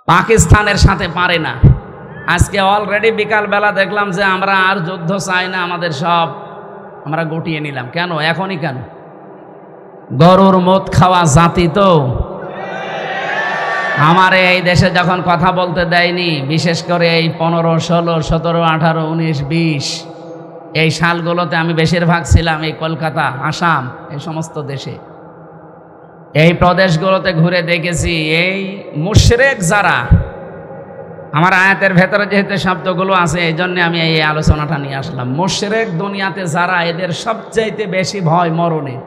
পাকিস্তানের সাথে পারে না। আজকে অলরেডি বিকালবেলা দেখলাম যে আমরা আর যুদ্ধ চাই না, আমাদের সব আমরা গুটিয়ে নিলাম। কেন? এখনই কেন? গরুর মদ খাওয়া জাতি তো। আমার এই দেশে যখন কথা বলতে দেয়নি, বিশেষ করে এই 15, 16, 17, 18, 19, 20 এই সালগুলোতে আমি বেশিরভাগ ছিলাম এই কলকাতা, আসাম, এই সমস্ত দেশে। এই প্রদেশগুলোতে ঘুরে দেখেছি এই মুশরিক যারা, আমার আয়াতের ভেতরে যেহেতু শব্দগুলো আছে এই জন্য আমি এই আলোচনাটা নিয়ে আসলাম। মুশরিক দুনিয়াতে যারা, এদের সবচাইতে বেশি ভয় মরণের।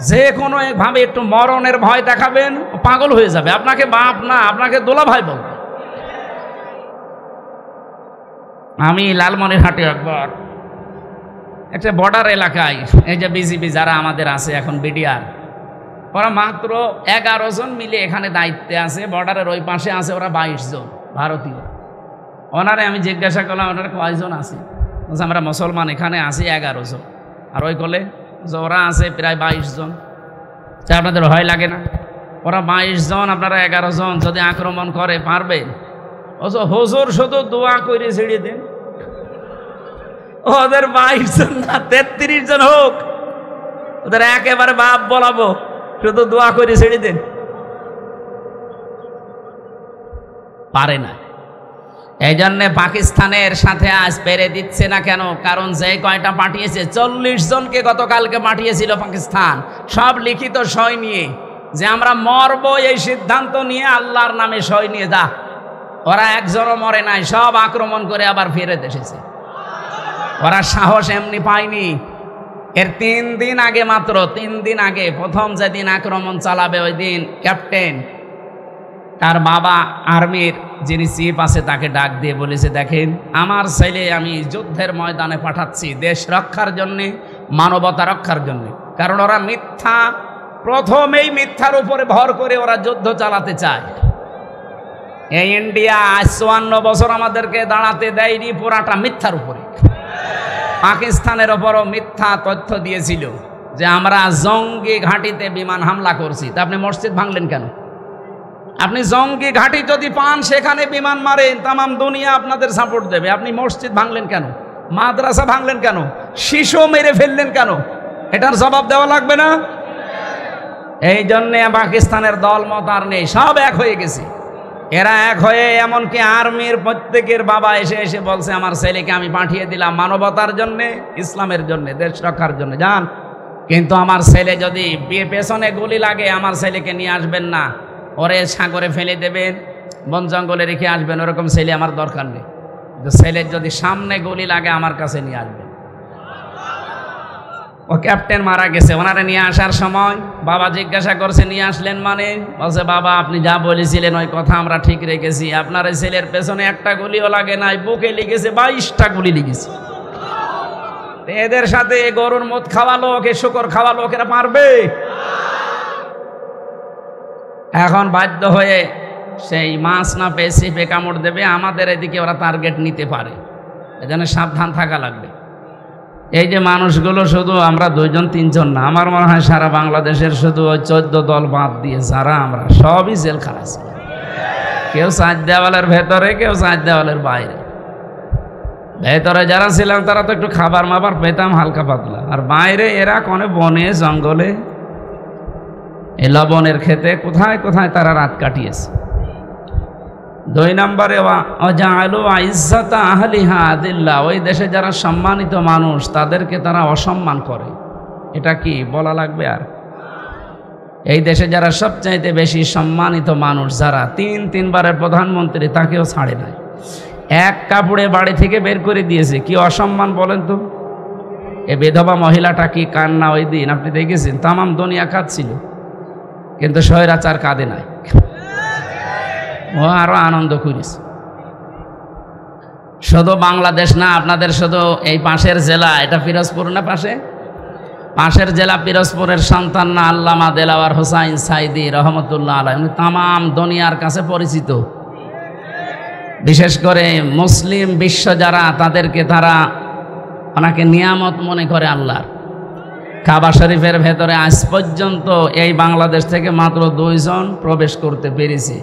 যে কোনো একভাবে একটু মরণের ভয় দেখাবেন, পাগল হয়ে যাবে, আপনাকে বাপ না আপনাকে দোলা ভাই বলবে। আমি লালমনিরহাটে একবার একটা বর্ডার এলাকায়, এই যে বিজিবি যারা আমাদের আছে এখন, বিডিআর, ওরা মাত্র 11 জন মিলে এখানে দায়িত্বে আছে। বর্ডারের ওই পাশে আছে ওরা 22 জন ভারতীয়। ওনারে আমি জিজ্ঞাসা করলাম ওনারা কয়জন আছে? আমরা মুসলমান এখানে আছি 11 জন, আর ওই কলে ওরা আছে প্রায় 22 জন। আপনাদের ভয় লাগে না? ওরা 22 জন, আপনারা 11 জন, যদি আক্রমণ করে পারবেন? হুজুর শুধু দোয়া করে ছেড়ে দেন, ওদের 22 জন না 33 জন হোক, ওদের একেবারে বাপ বলাবো, শুধু দোয়া করে ছেড়ে দেন। পারে না। এই জন্যে পাকিস্তানের সাথে আজ পেরে দিচ্ছে না কেন? কারণ যে কয়টা পাঠিয়েছে, 40 জনকে গতকালকে পাঠিয়েছিল পাকিস্তান, সব লিখিত সই নিয়ে যে আমরা মরব, এই সিদ্ধান্ত নিয়ে আল্লাহর নামে সই নিয়ে যা। ওরা একজনও মরে নাই, সব আক্রমণ করে আবার ফিরে এসেছে। ওরা সাহস এমনি পায়নি। এর 3 দিন আগে, মাত্র 3 দিন আগে, প্রথম যেদিন আক্রমণ চালাবে ওই দিন ক্যাপ্টেন তার বাবা আর্মির যিনি চিফ আছে তাকে ডাক দিয়ে বলেছে, দেখেন আমার ছেলে আমি যুদ্ধের ময়দানে পাঠাচ্ছি দেশ রক্ষার জন্যে, মানবতা রক্ষার জন্যে। কারণ ওরা মিথ্যা, প্রথমেই মিথ্যার উপরে ভর করে ওরা যুদ্ধ চালাতে চায়। এই ইন্ডিয়া আজ 54 বছর আমাদেরকে দাঁড়াতে দেয়নি, পুরাটা মিথ্যার উপরে। পাকিস্তানের ওপরও মিথ্যা তথ্য দিয়েছিল যে আমরা জঙ্গি ঘাঁটিতে বিমান হামলা করছি। তা আপনি মসজিদ ভাঙলেন কেন? আপনি জঙ্গি ঘাঁটি যদি পান সেখানে বিমান মারেন, তামাম দুনিয়া আপনাদের সাপোর্ট দেবে। আপনি মসজিদ ভাঙলেন কেন? মাদ্রাসা ভাঙলেন কেন? শিশু মেরে ফেললেন কেন? এটার জবাব দেওয়া লাগবে না? এই জন্যে পাকিস্তানের দলমত আর নেই, সব এক হয়ে গেছে। এরা এক হয়ে এমনকি আর্মির প্রত্যেকের বাবা এসে এসে বলছে আমার ছেলেকে আমি পাঠিয়ে দিলাম মানবতার জন্যে, ইসলামের জন্যে, দেশ রক্ষার জন্য, যান। কিন্তু আমার ছেলে যদি পেছনে গুলি লাগে, আমার ছেলেকে নিয়ে আসবেন না, ওরে সাগরে ফেলে দেবেন, বন জঙ্গলে রেখে আসবেন, ওরকম ছেলে আমার দরকার নেই। ছেলের যদি সামনে গুলি লাগে আমার কাছে নিয়ে আসবেন। ও ক্যাপ্টেন মারা গেছে, ওনারা নিয়ে আসার সময় বাবা জিজ্ঞাসা করছে নিয়ে আসলেন মানে? বলছে বাবা আপনি যা বলেছিলেন ওই কথা আমরা ঠিক রেখেছি, আপনার এই ছেলের পেছনে একটা গুলিও লাগে নাই, বুকে লিখেছে 22টা গুলি লিখেছে। এদের সাথে গরুর মদ খাওয়া লোক, শুকর খাওয়া লোক এরা পারবে? এখন বাধ্য হয়ে সেই মাছ না পেয়ে ছিপে কামড় দেবে, আমাদের এদিকে ওরা টার্গেট নিতে পারে, এজন্য সাবধান থাকা লাগবে। এই যে মানুষগুলো শুধু আমরা 2 জন 3 জন না, আমার মনে হয় সারা বাংলাদেশের শুধু ওই 14 দল বাদ দিয়ে যারা আমরা সবই জেলখানা ছিল। কেউ 4 দেওয়ালের ভেতরে, কেউ 4 দেওয়ালের বাইরে। ভেতরে যারা ছিলাম তারা তো একটু খাবার মাবার পেতাম হালকা পাতলা, আর বাইরে এরা কোনে বনে জঙ্গলে এই লবণের খেতে কোথায় কোথায় তারা রাত কাটিয়েছে। 2 নম্বরে ওই দেশে যারা সম্মানিত মানুষ তাদেরকে তারা অসম্মান করে। এটা কি বলা লাগবে আর? এই দেশে যারা সবচাইতে বেশি সম্মানিত মানুষ, যারা 3 বারের প্রধানমন্ত্রী, তাকেও ছাড়ে নাই, এক কাপড়ে বাড়ি থেকে বের করে দিয়েছে। কি অসম্মান বলেন তো? এ বিধবা মহিলাটা কি কান্না ওই দিন আপনি দেখেছেন? তামাম দুনিয়া কাঁদছিল, কিন্তু স্বৈরাচার কাঁদে নাই, ও আরো আনন্দ করিস। শুধু বাংলাদেশ না, আপনাদের শুধু এই পাশের জেলা, এটা পিরোজপুর না, পাশের জেলা পিরোজপুরের সন্তান না আল্লামা দেলাওয়ার হোসাইন সাইদি রহমতুল্লাহ আলাইহি, উনি তামাম দুনিয়ার কাছে পরিচিত। বিশেষ করে মুসলিম বিশ্ব যারা, তাদেরকে তারা ওনাকে নিয়ামত মনে করে আল্লাহর। কাবা শরীফের ভেতরে আজ পর্যন্ত এই বাংলাদেশ থেকে মাত্র 2 জন প্রবেশ করতে পেরেছে।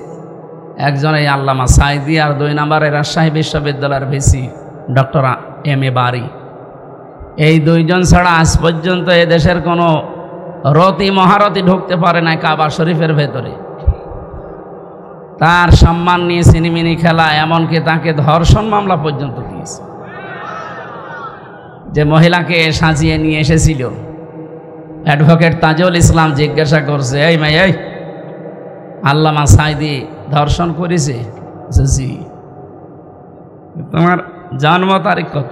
একজন এই আল্লামা সাইদি, আর 2 নম্বরে রাজশাহী বিশ্ববিদ্যালয়ের ভিসি ডক্টর M.A. বারি। এই 2 জন ছাড়া আজ পর্যন্ত এ দেশের কোনো রতি মহারতি ঢুকতে পারে না কাবা শরীফের ভেতরে। তার সম্মান নিয়ে সিনেমিনি খেলা, এমনকি তাকে ধর্ষণ মামলা পর্যন্ত দিয়েছে। যে মহিলাকে সাজিয়ে নিয়ে এসেছিল, অ্যাডভোকেট তাজুল ইসলাম জিজ্ঞাসা করছে, এই মেয়ে, এই আল্লামা সাইদি ধর্ষণ করেছে? জি। তোমার জন্ম তারিখ কত?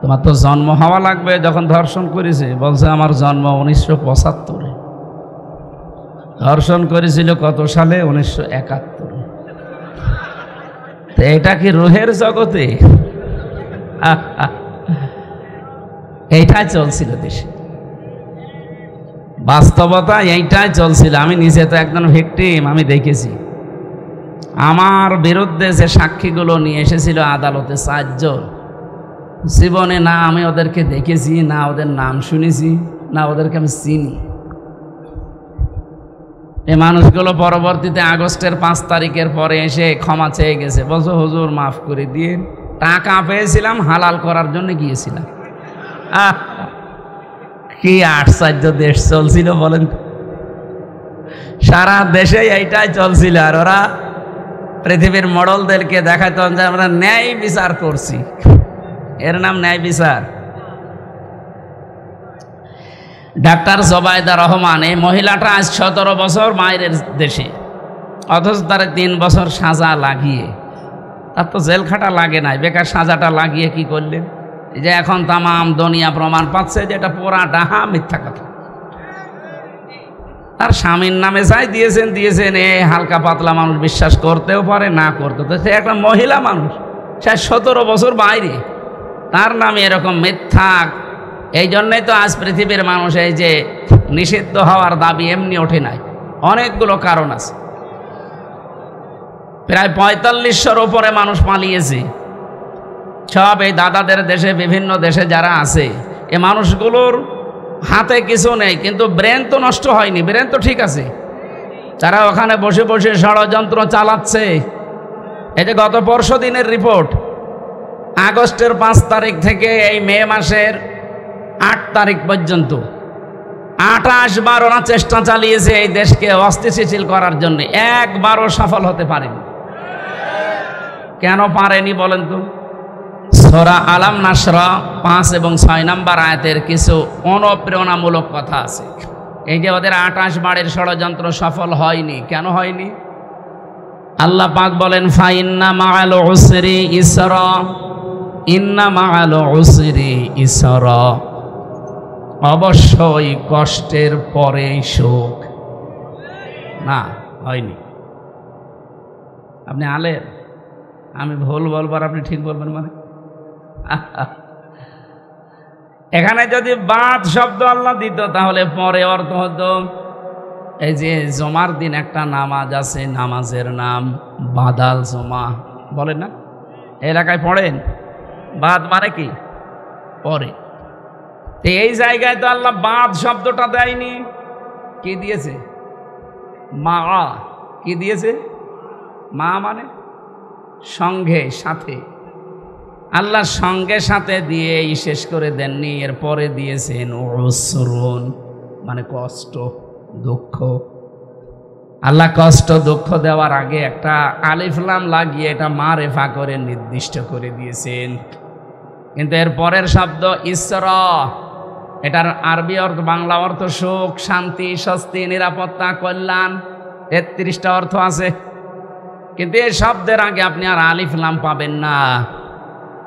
তোমার তো জন্ম হওয়া লাগবে যখন ধর্ষণ করেছে। বলছে আমার জন্ম 1975-এ। ধর্ষণ করেছিল কত সালে? 1971। এটা কি রুহের জগতে? এইটাই চলছিল দেশে, বাস্তবতা এইটাই চলছিল। আমি নিজে তো একজন ভিকটিম, আমি দেখেছি। আমার বিরুদ্ধে যে সাক্ষীগুলো নিয়ে এসেছিল আদালতে 4 জন, জীবনে না আমি ওদেরকে দেখেছি, না ওদের নাম শুনেছি, না ওদেরকে আমি চিনি। এই মানুষগুলো পরবর্তীতে আগস্টের 5 তারিখের পরে এসে ক্ষমা চেয়ে গেছে, বলছো হুজুর মাফ করে দিয়ে, টাকা পেয়েছিলাম, হালাল করার জন্য গিয়েছিলাম। কি আশ্চর্য দেশ চলছিল বলেন। সারা দেশে এইটাই চলছিল, আর ওরা পৃথিবীর মডেলদেরকে দেখাতো যে আমরা ন্যায় বিচার করছি। এর নাম ন্যায় বিচার। ডাক্তার জোবাইদা রহমান, এই মহিলাটা আজ 17 বছর মায়ের দেশে, অথচ তার 3 বছর সাজা লাগিয়ে, তার তো জেল খাটা লাগে নাই, বেকার সাজাটা লাগিয়ে কি করলেন? এই যে এখন তামাম দুনিয়া প্রমাণ পাচ্ছে যে এটা পুরা ডাহা মিথ্যা কথা। তার স্বামীর নামে যাই দিয়েছেন, এ হালকা পাতলা মানুষ বিশ্বাস করতেও পারে, না করতে। তো সে একটা মহিলা মানুষ, সে 17 বছর বাইরে, তার নামে এরকম মিথ্যা। এই জন্যই তো আজ পৃথিবীর মানুষ এই যে নিষিদ্ধ হওয়ার দাবি এমনি ওঠে নাই, অনেকগুলো কারণ আছে। প্রায় 4500-র উপরে মানুষ পালিয়েছে, সব এই দাদাদের দেশে, বিভিন্ন দেশে যারা আছে। এ মানুষগুলোর হাতে কিছু নেই, কিন্তু ব্রেন তো নষ্ট হয়নি, ব্রেন তো ঠিক আছে। তারা ওখানে বসে বসে ষড়যন্ত্র চালাচ্ছে। এই যে গত পরশু দিনের রিপোর্ট, আগস্টের 5 তারিখ থেকে এই মে মাসের 8 তারিখ পর্যন্ত 28 বার ওরা চেষ্টা চালিয়েছে এই দেশকে অস্থিতিশীল করার জন্য, একবারও সফল হতে পারেনি। কেন পারেনি বলেন তো? সূরা আলাম নাসরা 5 এবং 6 নম্বর আয়াতের কিছু অনুপ্রেরণামূলক কথা আছে। এই যে ওদের 28 বারের ষড়যন্ত্র সফল হয়নি, কেন হয়নি? আল্লাহ পাক বলেন, ফাইন্না মাআল উসরি ইসরা, ইন্না মাআল উসরি ইসরা, অবশ্যই কষ্টের পরে সুখ। না, হয়নি। আপনি আলেম, আমি ভুল বলবার আপনি ঠিক বলবেন মানে? এখানে যদি বাদ শব্দ আল্লাহ দিত তাহলে পরে অর্থ হতো, এই যে জমার দিন একটা নামাজ আছে, নামাজের নাম বাদাল জমা, বলেন না? এলাকায় পড়েন, বাদ মানে কি? পরে। এই জায়গায় তো আল্লাহ বাদ শব্দটা দেয়নি, কি দিয়েছে? মা। কি দিয়েছে? মা মানে সঙ্গে, সাথে। আল্লাহ সঙ্গে সাথে দিয়ে শেষ করে দেননি, এরপরে দিয়েছেন উসরুন, মানে কষ্ট, দুঃখ। আল্লাহ কষ্ট দুঃখ দেওয়ার আগে একটা আলিফ লাম লাগিয়ে এটা মারেফা করে নির্দিষ্ট করে দিয়েছেন। কিন্তু এর পরের শব্দ ইসরা, এটার আরবি অর্থ, বাংলা অর্থ সুখ, শান্তি, স্বস্তি, নিরাপত্তা, কল্যাণ, 33টা অর্থ আছে। কিন্তু এই শব্দের আগে আপনি আর আলিফ লাম পাবেন না।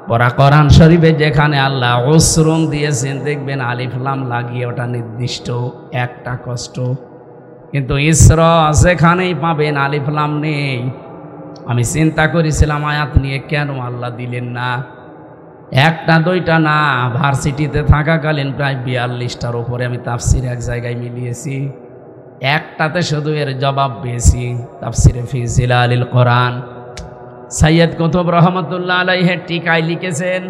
পরা কোরআন শরীফে যেখানে আল্লাহ উসরুন দিয়েছেন, দেখবেন আলিফ লাম লাগিয়ে ওটা নির্দিষ্ট একটা কষ্ট। কিন্তু ইসরা যেখানেই পাবেন আলিফ লাম নেই। আমি চিন্তা করেছিলাম আয়াত নিয়ে, কেন আল্লাহ দিলেন না? 1টা 2টা না, ভার্সিটিতে থাকাকালীন প্রায় 42টার উপরে আমি তাফসির এক জায়গায় মিলিয়েছি। একটাতে শুধু এর জবাব পেয়েছি, তাফসিরে ফি জিলালিল কোরআন। সৈয়দ কুতুব রহমতুল্লাহ আলাইহি টিকায় লিখেছেন,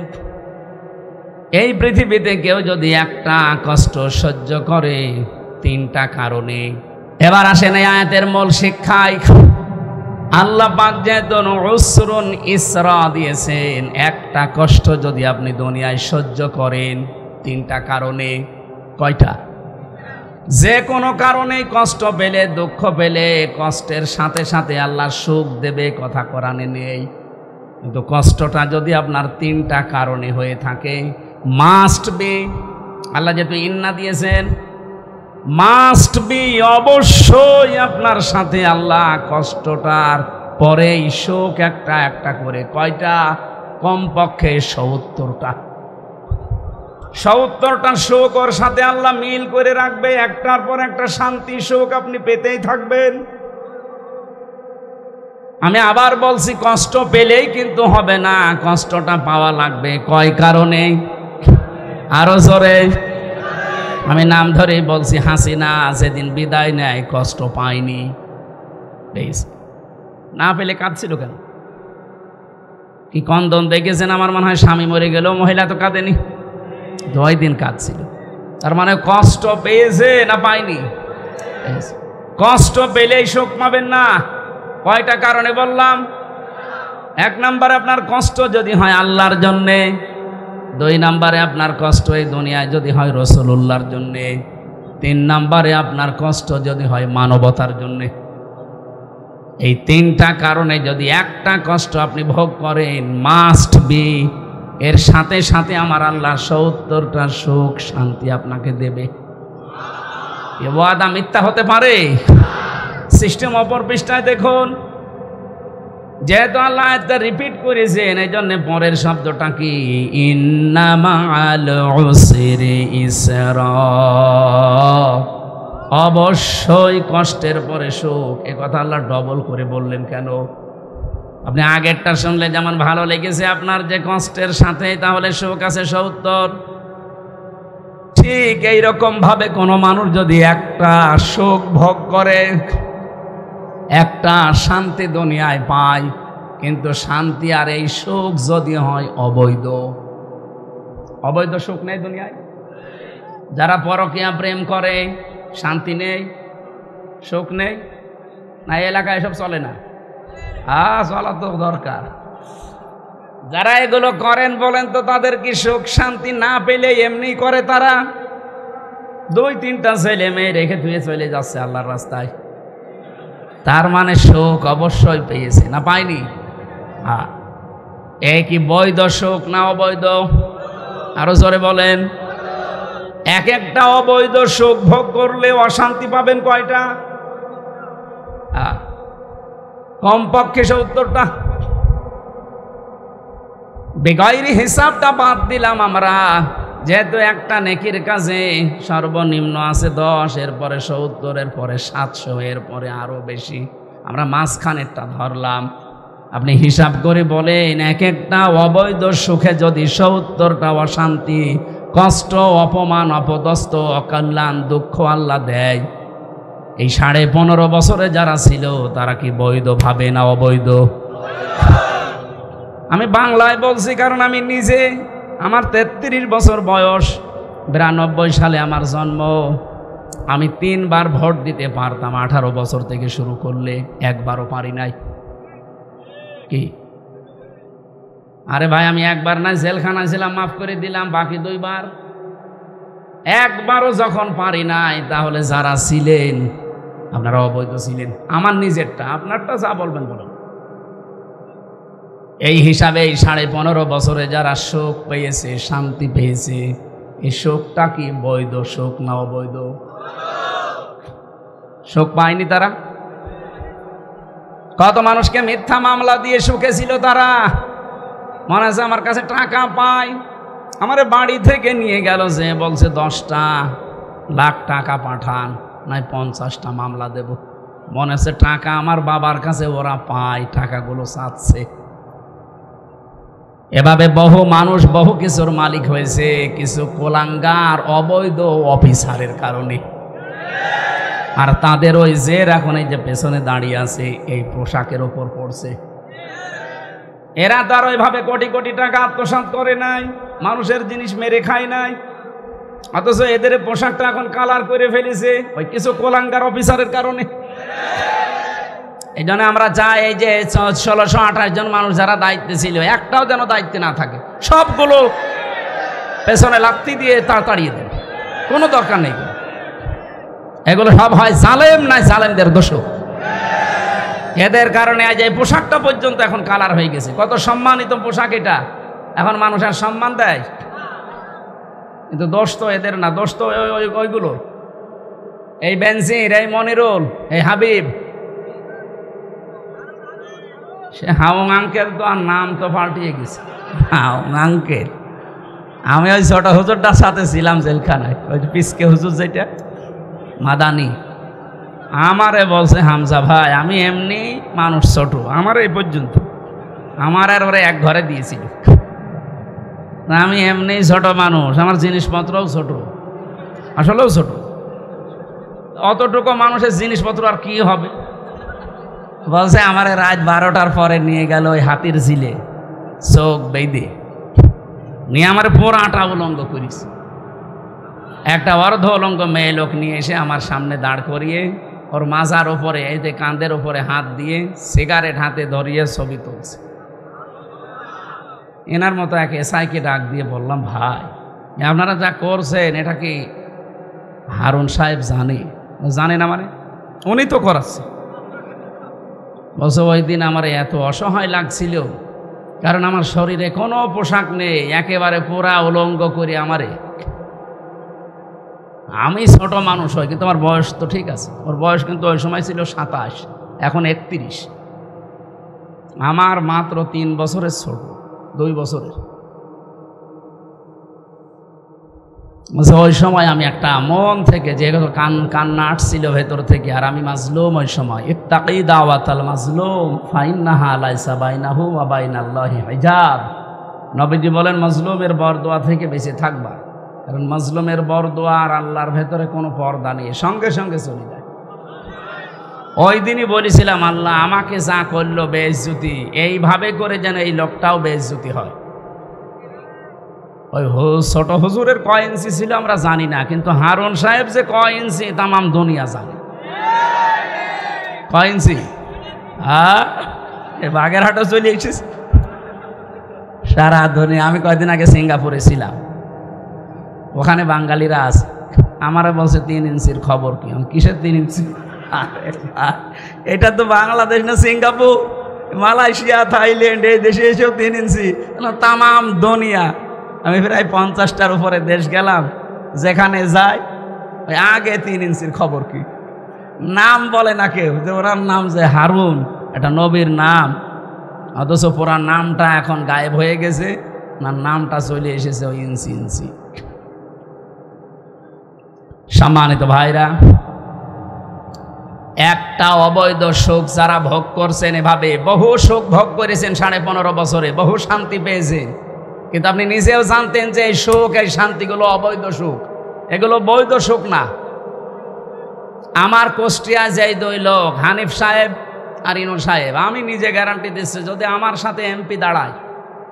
এই পৃথিবীতে কেউ যদি একটা কষ্ট সহ্য করে 3টা কারণে। এবার আসেন এই আয়াতের মূল শিক্ষায়। আল্লাহ পাক যেহেতু উসরুন ইসরা দিয়েছেন, একটা কষ্ট যদি আপনি দুনিয়ায় সহ্য করেন তিনটা কারণে, কয়টা? যে কোনো কারণেই কষ্ট পেলে, দুঃখ পেলে, কষ্টের সাথে সাথে আল্লাহ সুখ দেবে, কথা কোরআনে নেই। কিন্তু কষ্টটা যদি আপনার তিনটা কারণে হয়ে থাকে, মাস্ট বি, আল্লাহ যেহেতু ইন্না দিয়েছেন, মাস্ট বি, অবশ্যই আপনার সাথে আল্লাহ কষ্টটার পরেই সুখ একটা একটা করে, কয়টা? কমপক্ষে ৭০টা। ৭০টা সুখ ওর সাথে আল্লাহ মিল করে রাখবে, একটার পর একটা শান্তি সুখ আপনি পেতেই থাকবেন। আমি আবার বলছি, কষ্ট পেলেই কিন্তু হবে না, কষ্টটা পাওয়া লাগবে কয় কারণে? আরো জোরে। আমি নাম ধরেই বলছি, হাসিনা যেদিন বিদায় নেয় কষ্ট পায়নি, না পেলে কাঁদছিল কেন? কি কন্দন দেখেছেন? আমার মনে হয় স্বামী মরে গেল, মহিলা তো কাঁদেনি, 2 দিন কাঁদছিল। তার মানে কষ্ট পেয়েছে না পায়নি? কষ্ট পেলেই সুখ পাবেন না। কয়টা কারণে বললাম? 1 নম্বরে আপনার কষ্ট যদি হয় আল্লাহর জন্যে, 2 নম্বরে আপনার কষ্ট এই দুনিয়ায় যদি হয় রাসূলুল্লাহর জন্যে, 3 নম্বরে আপনার কষ্ট যদি হয় মানবতার জন্যে। এই 3টা কারণে যদি একটা কষ্ট আপনি ভোগ করেন, মাস্ট বি, এর সাথে সাথে আমার আল্লাহ ৭০টা সুখ শান্তি আপনাকে দেবে। এ ওয়াদা মিথ্যা হতে পারে? সিস্টেম অপর পৃষ্ঠায় দেখুন, যেহেতু আল্লাহ এটা রিপিট করেছেন, এই জন্য পরের শব্দটা কি? ইন্না মাআল উসরি ইসরা, অবশ্যই কষ্টের পরে সুখ। এ কথা আল্লাহ ডবল করে বললেন কেন? আপনি আগেরটা শুনলে যেমন ভালো লেগেছে আপনার যে কষ্টের সাথে তাহলে সুখ আছে ৭০, ঠিক এইরকম ভাবে কোনো মানুষ যদি একটা সুখ ভোগ করে, একটা শান্তি দুনিয়ায় পায়, কিন্তু শান্তি আর এই সুখ যদি হয় অবৈধ, অবৈধ সুখ নেই দুনিয়ায়। যারা পরকীয়া প্রেম করে, শান্তি নেই, সুখ নেই না? এলাকায় এসব চলে না? চলা তো দরকার। যারা এগুলো করেন বলেন তো, তাদের কি সুখ শান্তি না পেলে এমনি করে তারা? 2-3টা ছেলে মেয়ে রেখে ধুয়ে চলে যাচ্ছে আল্লাহর রাস্তায়, তার মানে সুখ অবশ্যই পেয়েছে না পায়নি? এই কি বৈধ সুখ না অবৈধ? আরো জোরে বলেন। এক একটা অবৈধ সুখ ভোগ করলে অশান্তি পাবেন কয়টা? কমপক্ষে ৭০টা। বেগাইরি হিসাবটা বাদ দিলাম আমরা, যেহেতু একটা নেকির কাজে সর্বনিম্ন আছে 10, এরপরে ৭০, এরপরে 700, এরপরে আরো বেশি, আমরা মাঝখানেরটা ধরলাম। আপনি হিসাব করে বলেন, এক একটা অবৈধ সুখে যদি ৭০টা অশান্তি, কষ্ট, অপমান, অপদস্থ, অকল্যাণ, দুঃখ আল্লাহ দেয়, এই 15.5 বছরে যারা ছিল তারা কি বৈধ ভাবে না অবৈধ? আমি বাংলায় বলছি কারণ আমি নিজে, আমার 33 বছর বয়স, 92 সালে আমার জন্ম। আমি 3 বার ভোট দিতে পারতাম 18 বছর থেকে শুরু করলে, একবারও পারি নাই। কি? আরে ভাই, আমি একবার না জেলখানায় ছিলাম, মাফ করে দিলাম, বাকি 2 বার। একবারও যখন পারি নাই, তাহলে যারা ছিলেন আপনারা অবৈধ ছিলেন। আমার নিজেরটা, আপনারটা যা বলবেন বলুন। এই হিসাবে এই 15.5 বছরে যারা সুখ পেয়েছে, শান্তি পেয়েছে, এই সুখটা কি বৈধ সুখ না অবৈধ? সুখ পায়নি তারা। কত মানুষকে মিথ্যা মামলা দিয়ে সুখে ছিল তারা। মনে আছে আমার কাছে টাকা পায়, আমার বাড়ি থেকে নিয়ে গেল, যে বলছে 10টা লাখ টাকা পাঠান, নাই 50টা মামলা দেব। মনে আছে টাকা আমার বাবার কাছে ওরা পায়, টাকাগুলো চাচ্ছে। এভাবে বহু মানুষ বহু কিছুর মালিক হয়েছে, কিছু কোলাঙ্গার অবৈধ অফিসারের কারণে। আর তাদের ওই জের এখন এই যে পেছনে দাঁড়িয়ে আছে, এই পোশাকের ওপর পড়ছে। এরা তার ওইভাবে কোটি কোটি টাকা আত্মসাৎ করে নাই, মানুষের জিনিস মেরে খায় নাই, অথচ এদের পোশাকটা এখন কালার করে ফেলেছে ওই কিছু কোলাঙ্গার অফিসারের কারণে। এই জন্য আমরা চাই এই যে 1628 জন মানুষ যারা দায়িত্বে ছিল একটাও যেন দায়িত্বে না থাকে, সবগুলো পেছনে লাত্তি দিয়ে তাড়িয়ে দেন, কোনো দরকার নেই। এগুলো সব হয় জালেম, নাই জালেমদের দোষ। এদের কারণে আজ এই পোশাকটা পর্যন্ত এখন কালার হয়ে গেছে। কত সম্মানিত পোশাক এটা, এখন মানুষ আর সম্মান দেয়। কিন্তু দোষ তো এদের না, দোষ তো ওইগুলো, এই বেনজির, এই মনিরুল, এই হাবিব, সে হাউং আঙ্কেল তো আর নাম তো পাল্টিয়ে গেছে, হাউং আঙ্কেল। আমি ওই ছোট হুজুরটার সাথে ছিলাম জেলখানায়, ওই পিসকে হুজুর যেটা মাদানি, আমারে বলছে হামজা ভাই আমি এমনি মানুষ ছোট, আমার এই পর্যন্ত, আমার আর ওরা এক ঘরে দিয়েছিল, আমি এমনি ছোট মানুষ, আমার জিনিসপত্রও ছোট, আসলেও ছোট। অতটুকু মানুষের জিনিসপত্র আর কি হবে? বলছে আমার রাত 12টার পরে নিয়ে গেল ওই হাতির ঝিলে, চোখ বেঁধে নিয়ে আমার পুরাটা উলঙ্গ করিস। একটা অর্ধ উলঙ্গ মেয়ে লোক নিয়ে এসে আমার সামনে দাঁড় করিয়ে ওর মাজার ওপরে, এই যে কাঁধের ওপরে হাত দিয়ে সিগারেট হাতে ধরিয়ে ছবি তুলছে। এনার মতো এক এসআইকে ডাক দিয়ে বললাম, ভাই আপনারা যা করছেন এটা কি হারুন সাহেব জানে না? মানে উনি তো করাচ্ছে। বলছে ওই দিন আমার এত অসহায় লাগছিল, কারণ আমার শরীরে কোনো পোশাক নেই, একেবারে পুরা উলঙ্গ করে আমারে, আমি ছোট মানুষ হই কিন্তু আমার বয়স তো ঠিক আছে, ওর বয়স কিন্তু ওই সময় ছিল 27, এখন 31, আমার মাত্র 3 বছরের ছোট, 2 বছরের। ওই সময় আমি একটা মন থেকে যে কান্না আসছিল ভেতর থেকে, আর আমি মাজলুম ওই সময়, ইত্তাকি দাওয়াতাল মাজলুম ফাইন্নাহা লাইসা বাইনাহু ওয়া বাইনাল্লাহি হিজাব। নবীজি বলেন মাজলুমের বরদোয়া থেকে বেঁচে থাকবা, কারণ মাজলুমের বরদোয়া আর আল্লাহর ভেতরে কোনো পর্দা নেই, সঙ্গে সঙ্গে চলে যায়। ওই দিনই বলেছিলাম আল্লাহ আমাকে যা করলো বেইজ্জতি, এইভাবে করে যেন এই লোকটাও বেইজ্জতি হয়। ওই ছোট হুজুরের কয় ইঞ্চি ছিল আমরা জানি না, কিন্তু হারুন সাহেব যে কয় ইঞ্চি তামাম দুনিয়া জানে। কয় ইঞ্চি? বাগেরহাটও চলে এসেছে সারা দুনিয়া। আমি কয়েকদিন আগে সিঙ্গাপুরে ছিলাম, ওখানে বাঙালিরা আছে, আমারে বলছে 3 ইঞ্চির খবর কি? কিসের 3 ইঞ্চি? এটা তো বাংলাদেশ না সিঙ্গাপুর, মালয়েশিয়া, থাইল্যান্ড, এই দেশে এসেও 3 ইঞ্চি, তামাম দুনিয়া। আমি প্রায় 50টার উপরে দেশ গেলাম, যেখানে যাই ওই আগে 3 ইঞ্চির খবর কি? নাম বলে না কেউ, যে ওনার নাম যে হারুন, এটা নবীর নাম, অথচ পুরা নামটা এখন গায়েব হয়ে গেছে, না নামটা চলে এসেছে ওই ইঞ্চি ইঞ্চি। সম্মানিত ভাইরা, একটা অবৈধ সুখ যারা ভোগ করছেন, এভাবে বহু সুখ ভোগ করেছেন 15.5 বছরে, বহু শান্তি পেয়েছেন, কিন্তু আপনি নিজেও জানতেন যে এই সুখ, এই শান্তিগুলো অবৈধ সুখ, এগুলো বৈধ সুখ না। আমার কুষ্টিয়া যেই 2 লোক, হানিফ সাহেব আর ইনু সাহেব, আমি নিজে গ্যারান্টি দিচ্ছি যদি আমার সাথে এমপি দাঁড়ায়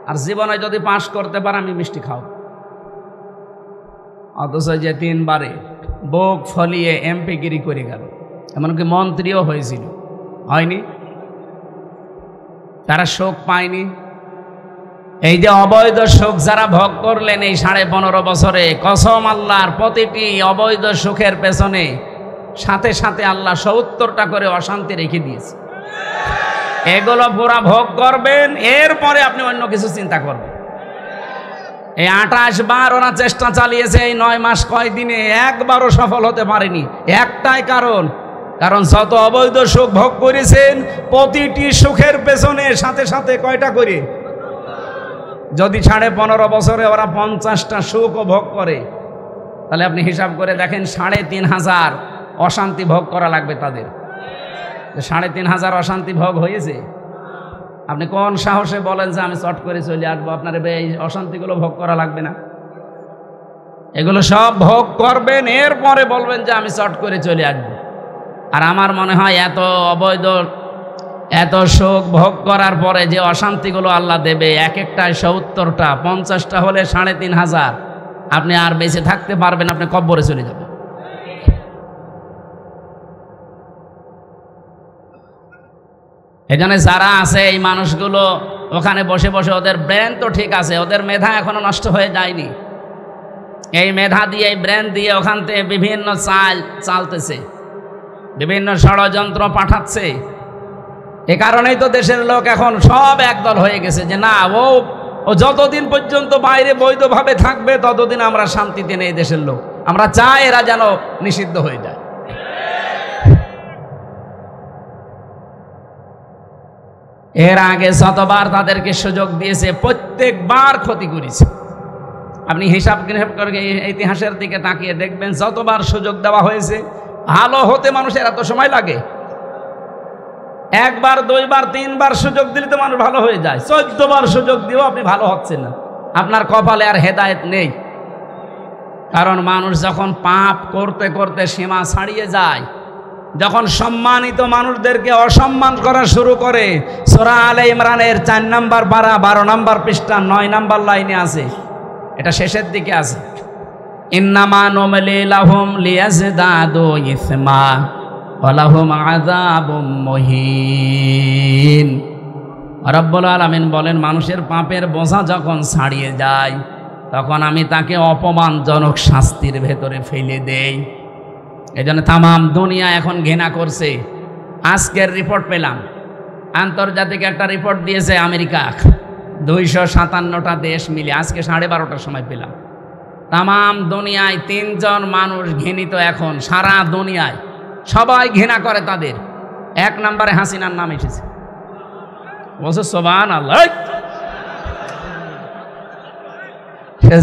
আর জীবনে যদি পাশ করতে পারে আমি মিষ্টি খাও। অথচ যে 3 বারে বুক ফলিয়ে এমপি গিরি করে গেল, এমনকি মন্ত্রীও হয়েছিল, হয়নি? তারা সুখ পায়নি। এই যে অবৈধ সুখ যারা ভোগ করলেন এই 15.5 বছরে, কসম আল্লাহর, প্রতিটি অবৈধ সুখের পেছনে সাথে সাথে আল্লাহ 70টা করে অশান্তি রেখে দিয়েছে। এগুলো পুরা ভোগ করবেন, এরপরে আপনি অন্য কিছু চিন্তা করবেন। এই 28 বার ওরা চেষ্টা চালিয়েছে এই 9 মাস কয়দিনে, একবারও সফল হতে পারেনি। একটাই কারণ যত অবৈধ সুখ ভোগ করেছেন, প্রতিটি সুখের পেছনে সাথে সাথে কয়টা করে? যদি 15.5 বছরে ওরা 50টা সুখও ভোগ করে, তাহলে আপনি হিসাব করে দেখেন 3500 অশান্তি ভোগ করা লাগবে তাদের। 3500 অশান্তি ভোগ হয়েছে। আপনি কোন সাহসে বলেন যে আমি চট করে চলে আসবো? আপনার এই অশান্তিগুলো ভোগ করা লাগবে না? এগুলো সব ভোগ করবেন, এরপরে বলবেন যে আমি চট করে চলে আসবো। আর আমার মনে হয় এত সুখ ভোগ করার পরে যে অশান্তিগুলো আল্লাহ দেবে, এক একটায় 70টা, 50টা হলে 3500, আপনি আর বেঁচে থাকতে পারবেন, আপনি কব্বরে চলে যাবেন। এজন্য যারা আছে এই মানুষগুলো ওখানে বসে বসে ওদের ব্রেন তো ঠিক আছে, ওদের মেধা এখনো নষ্ট হয়ে যায়নি। এই মেধা দিয়ে এই ব্রেন দিয়ে ওখান থেকে বিভিন্ন চালতেছে, বিভিন্ন ষড়যন্ত্র পাঠাচ্ছে। এ কারণেই তো দেশের লোক এখন সব একদল হয়ে গেছে যে না, ও যতদিন পর্যন্ত বাইরে বৈধভাবে থাকবে ততদিন আমরা শান্তিতে নেই। দেশের লোক আমরা চাই এরা যেন নিষিদ্ধ হয়ে যায়। এর আগে যতবার তাদেরকে সুযোগ দিয়েছে প্রত্যেকবার ক্ষতি করেছে। আপনি হিসাব করে ইতিহাসের দিকে তাকিয়ে দেখবেন, যতবার সুযোগ দেওয়া হয়েছে ভালো হতে মানুষের এত সময় লাগে? একবার, দুইবার, তিনবার সুযোগ দিলে তো মানুষ ভালো হয়ে যায়। 14 বার সুযোগ দিয়েও আপনি ভালো হচ্ছেন না, আপনার কপালে আর হেদায়েত নেই। কারণ মানুষ যখন পাপ করতে করতে সীমা ছাড়িয়ে যায়, যখন সম্মানিত মানুষদেরকে অসম্মান করা শুরু করে, সূরা আলে ইমরানের 4 নম্বর পারা 12 নম্বর পৃষ্ঠা 9 নম্বর লাইনে আছে, এটা শেষের দিকে আছে, ইন্নামা নুমলি লাহুম লিয়াজদাদু ইসমা ওয়া লাহুম আযাবুম মুহিন। রব্বুল আলামিন বলেন, মানুষের পাপের বোঝা যখন ছাড়িয়ে যায় তখন আমি তাকে অপমানজনক শাস্তির ভেতরে ফেলে দেই। এই জন্য তামাম দুনিয়া এখন ঘৃণা করছে। আজকের রিপোর্ট পেলাম, আন্তর্জাতিক একটা রিপোর্ট দিয়েছে আমেরিকা, 257টা দেশ মিলে আজকে 12:30টার সময় পেলাম। তামাম দুনিয়ায় 3 জন মানুষ ঘৃণিত এখন সারা দুনিয়ায়, সবাই ঘৃণা করে তাদের। 1 নম্বরে হাসিনার নাম এসেছে। বলছে সুবহানাল্লাহ।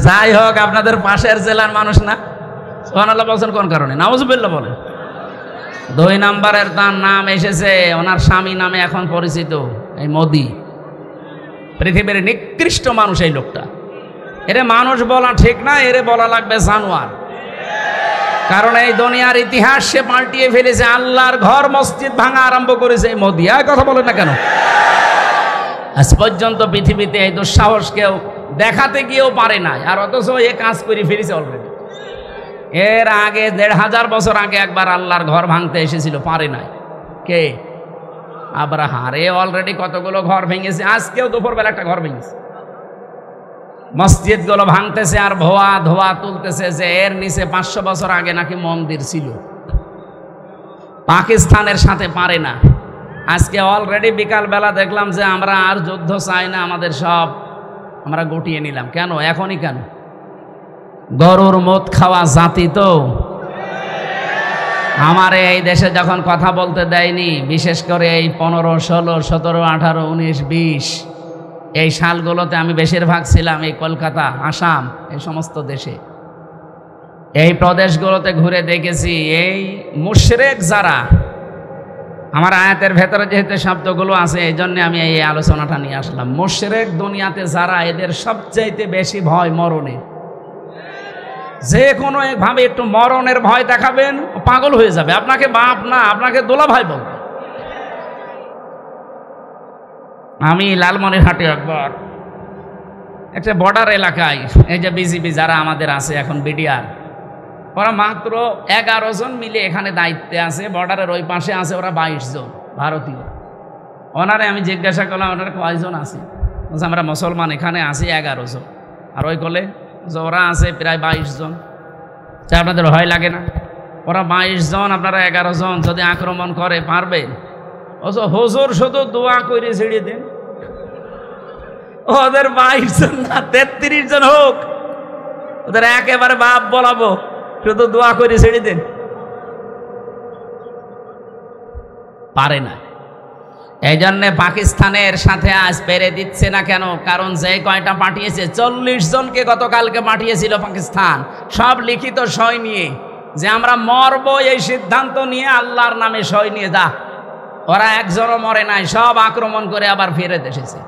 যাই হোক, আপনাদের পাশের জেলার মানুষ না? সুবহানাল্লাহ বলছেন কোন কারণে? নাউজুবিল্লাহ বলেন। 2 নম্বরের তার নাম এসেছে, ওনার স্বামী নামে এখন পরিচিত, এই মোদি। পৃথিবীর নিকৃষ্ট মানুষ এই লোকটা। এরে মানুষ বলা ঠিক না, এরে বলা লাগবে জানোয়ার। কারণ এই দুনিয়ার ইতিহাস সে পাল্টিয়ে ফেলেছে। আল্লাহর ঘর মসজিদ ভাঙা আরম্ভ করেছে এই মোদি। আর কথা বলেন না কেন? আজ পর্যন্ত পৃথিবীতে এই দুঃসাহস কেউ দেখাতে গিয়েও পারে না, আর অথচ এ কাজ করে ফেলেছে অলরেডি। এর আগে 1500 বছর আগে একবার আল্লাহর ঘর ভাঙতে এসেছিল, পারে নাই। কে? আব্রাহা। এ অলরেডি কতগুলো ঘর ভেঙেছে। আজকেও দুপুরবেলা একটা ঘর ভেঙেছে। মসজিদগুলো ভাঙতেছে আর ধোয়া তুলতেছে যে এর নিচে 500 বছর আগে নাকি মন্দির ছিল। পাকিস্তানের সাথে পারে না। আজকে অলরেডি বিকালবেলা দেখলাম যে আমরা আর যুদ্ধ চাই না, আমাদের সব আমরা গুটিয়ে নিলাম। কেন? এখনই কেন? গরুর মদ খাওয়া জাতি তো। আমার এই দেশে যখন কথা বলতে দেয়নি, বিশেষ করে এই 15, 16, 17, 18, 19, 20 এই সালগুলোতে আমি বেশিরভাগ ছিলাম এই কলকাতা, আসাম, এই সমস্ত দেশে। এই প্রদেশগুলোতে ঘুরে দেখেছি এই মুশরিক যারা, আমার আয়াতের ভেতরে যেহেতু শব্দগুলো আছে এই জন্য আমি এই আলোচনাটা নিয়ে আসলাম। মুশরিক দুনিয়াতে যারা, এদের সবচাইতে বেশি ভয় মরণের। যে কোনো একভাবে একটু মরণের ভয় দেখাবেন, পাগল হয়ে যাবে। আপনাকে বাপ না, আপনাকে দোলা ভাই বলবে। আমি লালমনিরহাটে একবার একটা বর্ডার এলাকায়, এই যে বিজিবি যারা আমাদের আছে এখন, বিডিআর, ওরা মাত্র 11 জন মিলে এখানে দায়িত্বে আছে। বর্ডারের ওই পাশে আছে ওরা 22 জন ভারতীয়। ওনারে আমি জিজ্ঞাসা করলাম, ওনারা কয়জন আছে? বলছে আমরা মুসলমান এখানে আছি 11 জন। আর ওই কলে ওরা আছে প্রায় 22 জন। আপনাদের ভয় লাগে না? ওরা 22 জন, আপনারা 11 জন, যদি আক্রমণ করে পারবেন? হুজুর শুধু দোয়া করে ছেড়ে দেন, ওদের 22 জন না 33 জন হোক, ওদের একেবারে বাপ বলাবো, শুধু দোয়া করে ছেড়ে দেন। পারে না। এই জন্যে পাকিস্তানের সাথে আজ পেরে দিচ্ছে না কেন? কারণ যে কয়টা পাঠিয়েছে, 40 জনকে গতকালকে পাঠিয়েছিল পাকিস্তান, সব লিখিত সই নিয়ে যে আমরা মরব এই সিদ্ধান্ত নিয়ে, আল্লাহর নামে সই নিয়ে যা। ওরা একজনও মরে নাই, সব আক্রমণ করে আবার ফিরে এসেছে।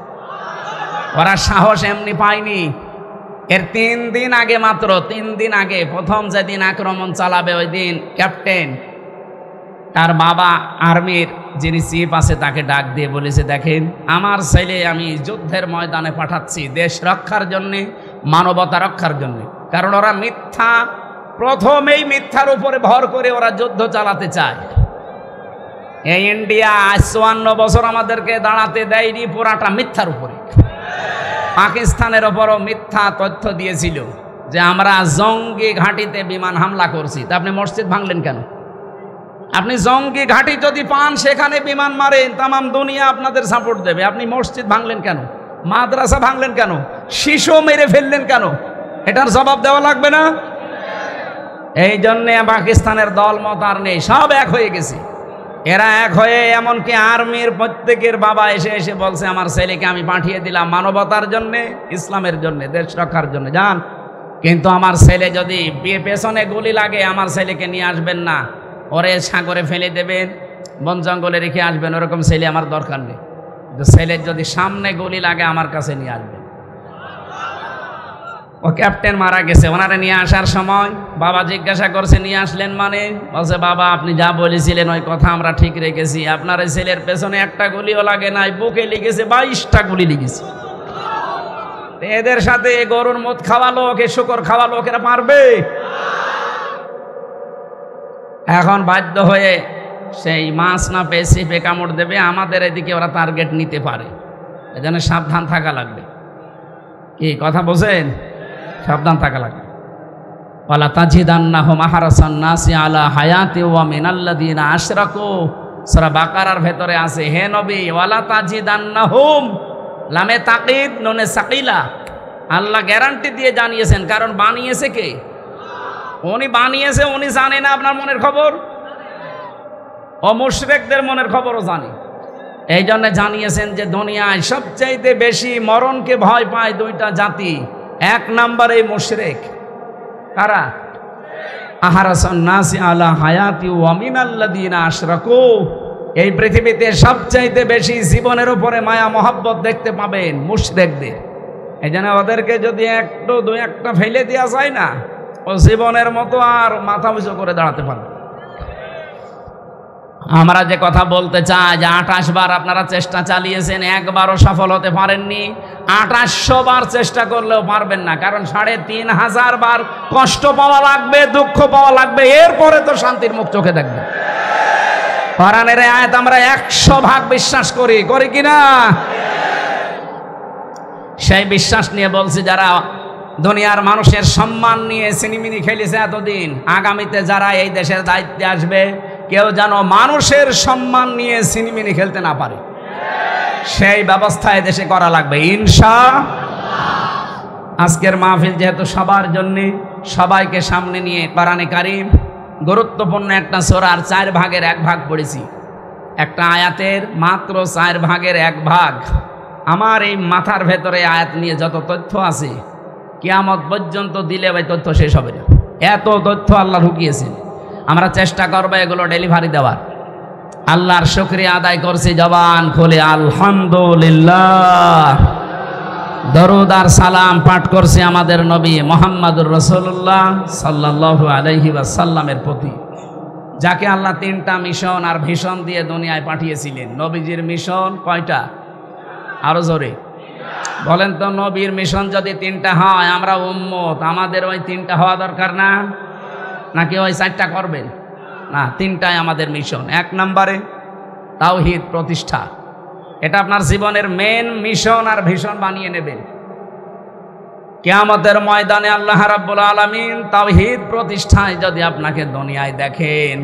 ওরা সাহস এমনি পায়নি। এর 3 দিন আগে, মাত্র 3 দিন আগে, প্রথম যেদিন আক্রমণ চালাবে ওই দিন ক্যাপ্টেন তার বাবা আর্মির যিনি চিফ আছে তাকে ডাক দিয়ে বলেছে, দেখেন আমার ছেলে আমি যুদ্ধের ময়দানে পাঠাচ্ছি দেশ রক্ষার জন্যে, মানবতা রক্ষার জন্যে। কারণ ওরা মিথ্যা, প্রথমেই মিথ্যার উপরে ভর করে ওরা যুদ্ধ চালাতে চায়। এই ইন্ডিয়া আজ 54 বছর আমাদেরকে দাঁড়াতে দেয়নি, পুরাটা মিথ্যার উপরে। পাকিস্তানের ওপরও মিথ্যা তথ্য দিয়েছিল যে আমরা জঙ্গি ঘাঁটিতে বিমান হামলা করছি। তা আপনি মসজিদ ভাঙলেন কেন? আপনি জঙ্গি ঘাঁটি যদি পান সেখানে বিমান মারেন, তামাম দুনিয়া আপনাদের সাপোর্ট দেবে। আপনি মসজিদ ভাঙলেন কেন? মাদ্রাসা ভাঙলেন কেন? শিশু মেরে ফেললেন কেন? এটার জবাব দেওয়া লাগবে না? এই জন্যে পাকিস্তানের দল মত আর নেই, সব এক হয়ে গেছে। এরা এক হয়ে এমনকি আর্মির প্রত্যেকের বাবা এসে এসে বলছে আমার ছেলেকে আমি পাঠিয়ে দিলাম মানবতার জন্যে, ইসলামের জন্যে, দেশ রক্ষার জন্য, যান। কিন্তু আমার ছেলে যদি পেছনে গুলি লাগে আমার ছেলেকে নিয়ে আসবেন না, ওরে সাগরে ফেলে দেবেন, বন জঙ্গলে রেখে আসবেন, ওরকম ছেলে আমার দরকার নেই। ছেলের যদি সামনে গুলি লাগে আমার কাছে নিয়ে আসবেন। ও ক্যাপ্টেন মারা গেছে, ওনারা নিয়ে আসার সময় বাবা জিজ্ঞাসা করছে নিয়ে আসলেন মানে? বলছে বাবা আপনি যা বলেছিলেন ওই কথা আমরা ঠিক রেখেছি, আপনার এই ছেলের পেছনে একটা গুলিও লাগে নাই, বুকে লিখেছে 22টা গুলি লিখেছে। এদের সাথে গরুর মদ খাওয়ালো, ওকে শুকর খাওয়ালো, ওকে পারবে? এখন বাধ্য হয়ে সেই মাছ না পেয়ে ছিপে কামড় দেবে, আমাদের এদিকে ওরা টার্গেট নিতে পারে। এজন্য সাবধান থাকা লাগবে। কি কথা বোঝেন? সাবধান থাকা লাগবে। ওয়ালা তাজিদান্নাহুম আহরাসান নাসি আলা হায়াতি ওয়া মিনাল্লাযিনা আশরাকু, সূরা বাকারার ভেতরে আছে হে নবী ওয়ালা তাজিদান্নাহুম, লামে তাকিদ নুনে সাকিলা, আল্লাহ গ্যারান্টি দিয়ে জানিয়েছেন। কারণ বানিয়েছে কে? উনি বানিয়েছে, উনি জানে না আপনার মনের খবর? ও মুশরিকদের মনের খবরও জানে। এই জন্য জানিয়েছেন যে দুনিয়ায় সবচাইতে বেশি মরণকে ভয় পায় দুইটা জাতি। এক নম্বরে মুশরিক। কারা? আহরাসান নাসি আলা হায়াতি ওয়া মিনাল্লাযিনা আশরাকু, এই পৃথিবীতে সবচাইতে বেশি জীবনের উপরে মায়া মহব্বত দেখতে পাবেন মুশরিকদের। এই জন্য ওদেরকে যদি একটু দুই একটা ফেলে দেওয়া যায় না, ও জীবনের মতো আর মাথা উঁচু করে দাঁড়াতে পারবে। আমরা যে কথা বলতে চাই যে 28 বার আপনারা চেষ্টা চালিয়েছেন, একবারও সফল হতে পারেননি। 2800 বার চেষ্টা করলেও পারবেন না, কারণ 3500 বার কষ্ট পাওয়া লাগবে, দুঃখ পাওয়া লাগবে, এরপরে তো শান্তির মুখ চোখে দেখবে। কোরআনের আয়াত আমরা 100% বিশ্বাস করি, করি কিনা? সেই বিশ্বাস নিয়ে বলছি, যারা দুনিয়ার মানুষের সম্মান নিয়ে সিনিমিনি খেলেছে এতদিন, আগামীতে যারা এই দেশের দায়িত্বে আসবে কেউ যেন মানুষের সম্মান নিয়ে সিনিমিনি খেলতে না পারে, সেই ব্যবস্থা দেশে করা লাগবে ইনশাআল্লাহ। আজকের মাহফিল যেহেতু সবার জন্য, সবাইকে সামনে নিয়ে কোরআনে কারীম গুরুত্বপূর্ণ একটা সূরার 4 ভাগের 1 ভাগ পড়েছি। একটা আয়াতের মাত্র 4 ভাগের 1 ভাগ। আমার এই মাথার ভেতরে আয়াত নিয়ে যত তথ্য আছে কিয়ামত পর্যন্ত দিলে ওই তথ্য শেষ হবে না, এত তথ্য আল্লাহ ঢুকিয়েছেন। আমরা চেষ্টা করবো এগুলো ডেলিভারি দেওয়ার। আল্লাহর শুকরিয়া আদায় করছি জবান খুলে আলহামদুলিল্লাহ। দরুদ আর সালাম পাঠ করছি আমাদের নবী মুহাম্মদুর রাসূলুল্লাহ সাল্লাল্লাহু আলাইহি ওয়াসাল্লামের প্রতি, যাকে আল্লাহ 3টা মিশন আর ভিশন দিয়ে দুনিয়ায় পাঠিয়েছিলেন। নবীজির মিশন কয়টা? আরো জোরে বলেন তো। নবীর মিশন যদি 3টা হয়, আমরা উম্মত, আমাদের ওই 3টা হওয়া দরকার না? নাকি ওই 4টা করবেন? না, 3টাই আমাদের মিশন। 1 নম্বরে তাওহীদ প্রতিষ্ঠা, এটা আপনার জীবনের মেন মিশন আর ভিশন বানিয়ে নেবেন। কিয়ামতের ময়দানে আল্লাহ রাব্বুল আলামিন তাওহীদ প্রতিষ্ঠায় যদি আপনাকে দুনিয়ায় দেখেন,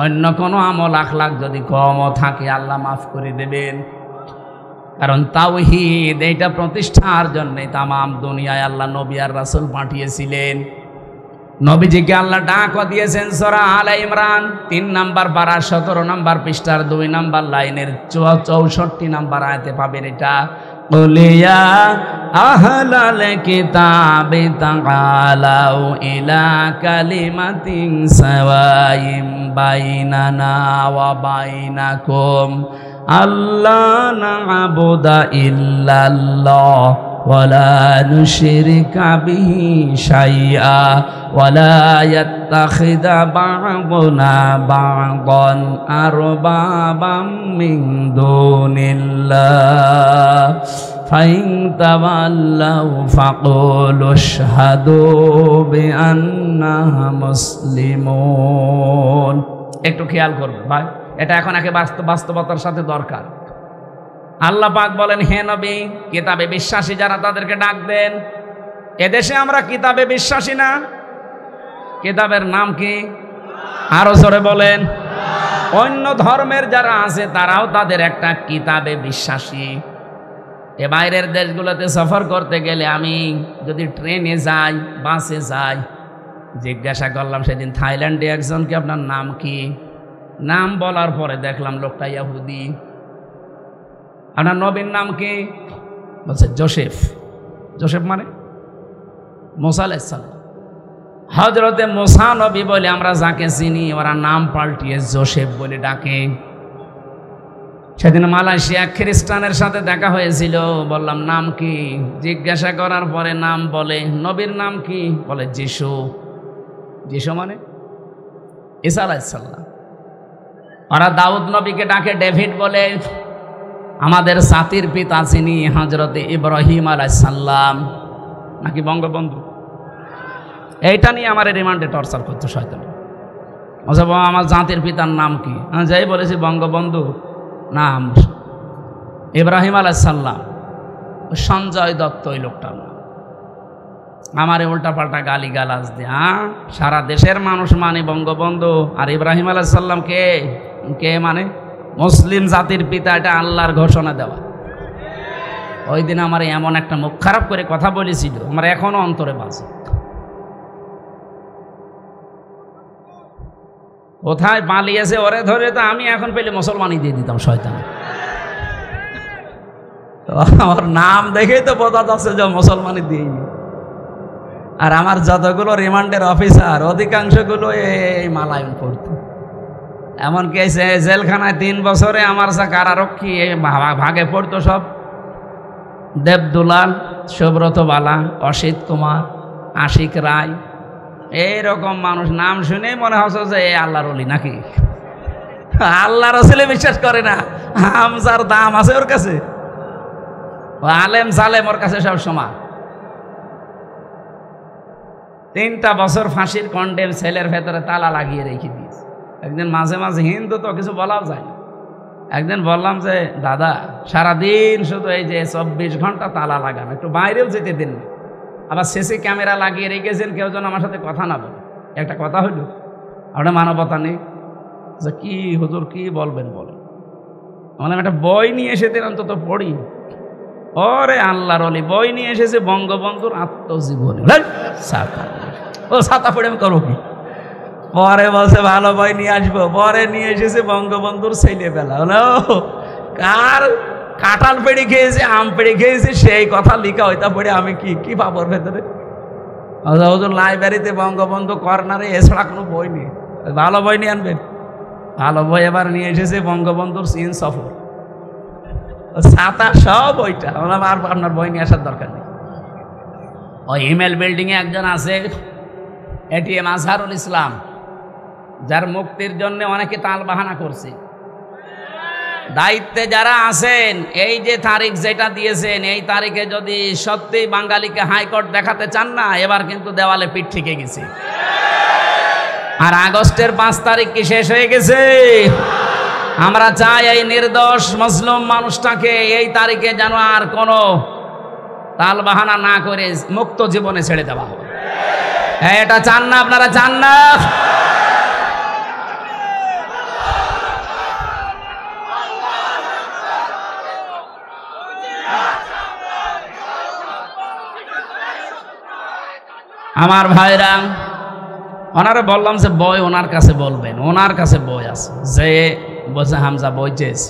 অন্য কোনো আমল আখলাক যদি কমও থাকে আল্লাহ মাফ করে দেবেন। কারণ তাওহীদ এইটা প্রতিষ্ঠার জন্য তামাম দুনিয়ায় আল্লাহ নবী আর রাসূল পাঠিয়েছিলেন। নবীজিকে আল্লাহ ডাকও দিয়েছেন সূরা আলে ইমরান 3 নম্বর পারা 17 নম্বর পৃষ্ঠার 2 নম্বর লাইনের 64 নম্বর আয়াতে পাবেন এটা। কুলিয়া আহলাল কিতাবি তাআলাউ ইলা কালিমাতিন সাওয়াইম বাইনানা ওয়া বাইনাকুম আল্লা না'বুদা ইল্লাল্লাহ ওয়ালা নুশরিকা বিহি শাইআ ওয়ালা ইয়াত্তাখিযা বা'দুনা বা'দান আরবাবাম মিন দুনিল্লাহ ফাইন তাওয়াল্লাউ ফাকুলু আশহাদু বিআন্না মুসলিমুন। একটু খেয়াল করবেন ভাই। এটা এখন একে বাস্তবতার সাথে দরকার। আল্লাহ পাক বলেন, হে নবী, কিতাবে বিশ্বাসী যারা তাদেরকে ডাক দেন। এদেশে আমরা কিতাবে বিশ্বাসী না। কিতাবের নাম কি? আরো জোরে বলেন। অন্য ধর্মের যারা আছে তারাও তাদের একটা কিতাবে বিশ্বাসী। এ বাইরের দেশগুলোতে সফর করতে গেলে আমি যদি ট্রেনে যাই, বাসে যাই, জিজ্ঞাসা করলাম সেদিন থাইল্যান্ডে একজনকে, আপনার নাম কি? নাম বলার পরে দেখলাম লোকটা ইহুদি। আপনার নবীর নাম কি? বলছে জোসেফ। জোসেফ মানে মুসা আলাইহিস সালাম। হযরতে মুসা নবী বলে আমরা যাকে চিনি, ওরা নাম পাল্টিয়ে জোসেফ বলে ডাকে। সেদিন মালয়েশিয়া খ্রিস্টানের সাথে দেখা হয়েছিল, বললাম নাম কি? জিজ্ঞাসা করার পরে নাম বলে। নবীর নাম কি? বলে যিশু। যিশু মানে ঈসা আলাইহিস সালাম। ওরা দাউদ নবীকে ডাকে ডেভিড বলে। আমাদের জাতির পিতা যিনি হযরতে ইব্রাহিম আলাইহিস সালাম, নাকি বঙ্গবন্ধু? এইটা নিয়ে আমার রিমান্ডে টর্চার করতো শয়তান। আমার জাতির পিতার নাম কি? যাই বলেছি বঙ্গবন্ধু, নাম ইব্রাহিম আলাইহিস সালাম। সঞ্জয় দত্ত ওই লোকটার নাম। আমার উল্টা পাল্টা গালি গালাজ দিয়ে সারা দেশের মানুষ মানে বঙ্গবন্ধু, আর ইব্রাহিম আলাইহিস সালাম কে? কে মানে মুসলিম জাতির পিতা, এটা আল্লাহর ঘোষণা দেওয়া। ওই দিন আমার এমন একটা মুখ খারাপ করে কথা বলেছিল, আমার এখনো অন্তরে বাজে। কোথায় পালিয়েছে ওরে ধরে তো আমি এখন পেলে মুসলমানই দিয়ে দিতাম শয়তান। আমার নাম দেখেই তো বোঝা যাচ্ছে যে মুসলমানই দিইনি। আর আমার যতগুলো রিমান্ডের অফিসার অধিকাংশগুলো এই মালায়ন পড়তো। এমনকি জেলখানায় 3 বছরে আমার যা কারারক্ষী ভাগে পড়তো সব। দেবদুলাল, সুব্রত বালা, অসিত কুমার, আশিক রায়, এইরকম মানুষ নাম শুনে মনে হচ্ছে যে আল্লাহর ওলি নাকি। আল্লাহ রাসূলে বিশ্বাস করে না, হামজার দাম আছে ওর কাছে, আলেম সালেম ওর কাছে সব সমান। 3টা বছর ফাঁসির কন্ডেম সেলের ভেতরে তালা লাগিয়ে রেখে দিয়েছে। একদিন মাঝে মাঝে হিন্দু তো কিছু বলাও যায় না। একদিন বললাম যে দাদা সারাদিন শুধু এই যে 24 ঘন্টা তালা লাগানো, একটু বাইরেও যেতে দিন না। আবার সিসি ক্যামেরা লাগিয়ে রেখেছেন, কেউ যেন আমার সাথে কথা না বলে। একটা কথা হইল, আপনার মানবতা নেই। যে কি হুজুর কি বলবেন বলেন। মানে একটা বই নিয়ে এসে দিন অন্তত পড়ি। ওরে আল্লাহর ওলি, বই নিয়ে এসেছে বঙ্গবন্ধুর আত্মজীবনী। ও ছাতা পড়ে আমি করো কি? পরে বলছে ভালো বই নিয়ে আসবো, পরে নিয়ে এসেছে বঙ্গবন্ধুর ছেলেবেলা। হলো কার কাঁঠাল পেড়ে খেয়েছে, আম পেড়ে খেয়েছে, সেই কথা লিখা ওইটা পড়ে আমি কি পাবো ওর ভেতরে? হুজুর লাইব্রেরিতে বঙ্গবন্ধু কর্নারে এছাড়া কোনো বই নেই, ভালো বই নিয়ে আনবেন। ভালো বই এবার নিয়ে এসেছে বঙ্গবন্ধুর চীন সফর, ছাতা সব ওইটা। আর আপনার বই নিয়ে আসার দরকার নেই। ওই ইমেল বিল্ডিংয়ে একজন আছে এটিএম আজহারুল ইসলাম, যার মুক্তির জন্য অনেকে তাল বাহানা করছে। দায়িত্বে যারা আছেন, এই যে তারিখ যেটা দিয়েছেন, এই তারিখে যদি সত্যি বাঙালিকে হাইকোর্ট দেখাতে চান না, এবার কিন্তু দেওয়ালে পিঠ থেকে গেছে। আর আগস্টের 5 তারিখ কি শেষ হয়ে গেছে? আমরা চাই এই নির্দোষ মজলুম মানুষটাকে এই তারিখে যেন আর কোনো তাল বাহানা না করে মুক্ত জীবনে ছেড়ে দেওয়া হবে। এটা চান না আপনারা? চান না? আমার ভাইরা, ওনারে বললাম যে বই ওনার কাছে বলবেন, ওনার কাছে বই আছে। যে বলছে হামজা বই চেয়েছে,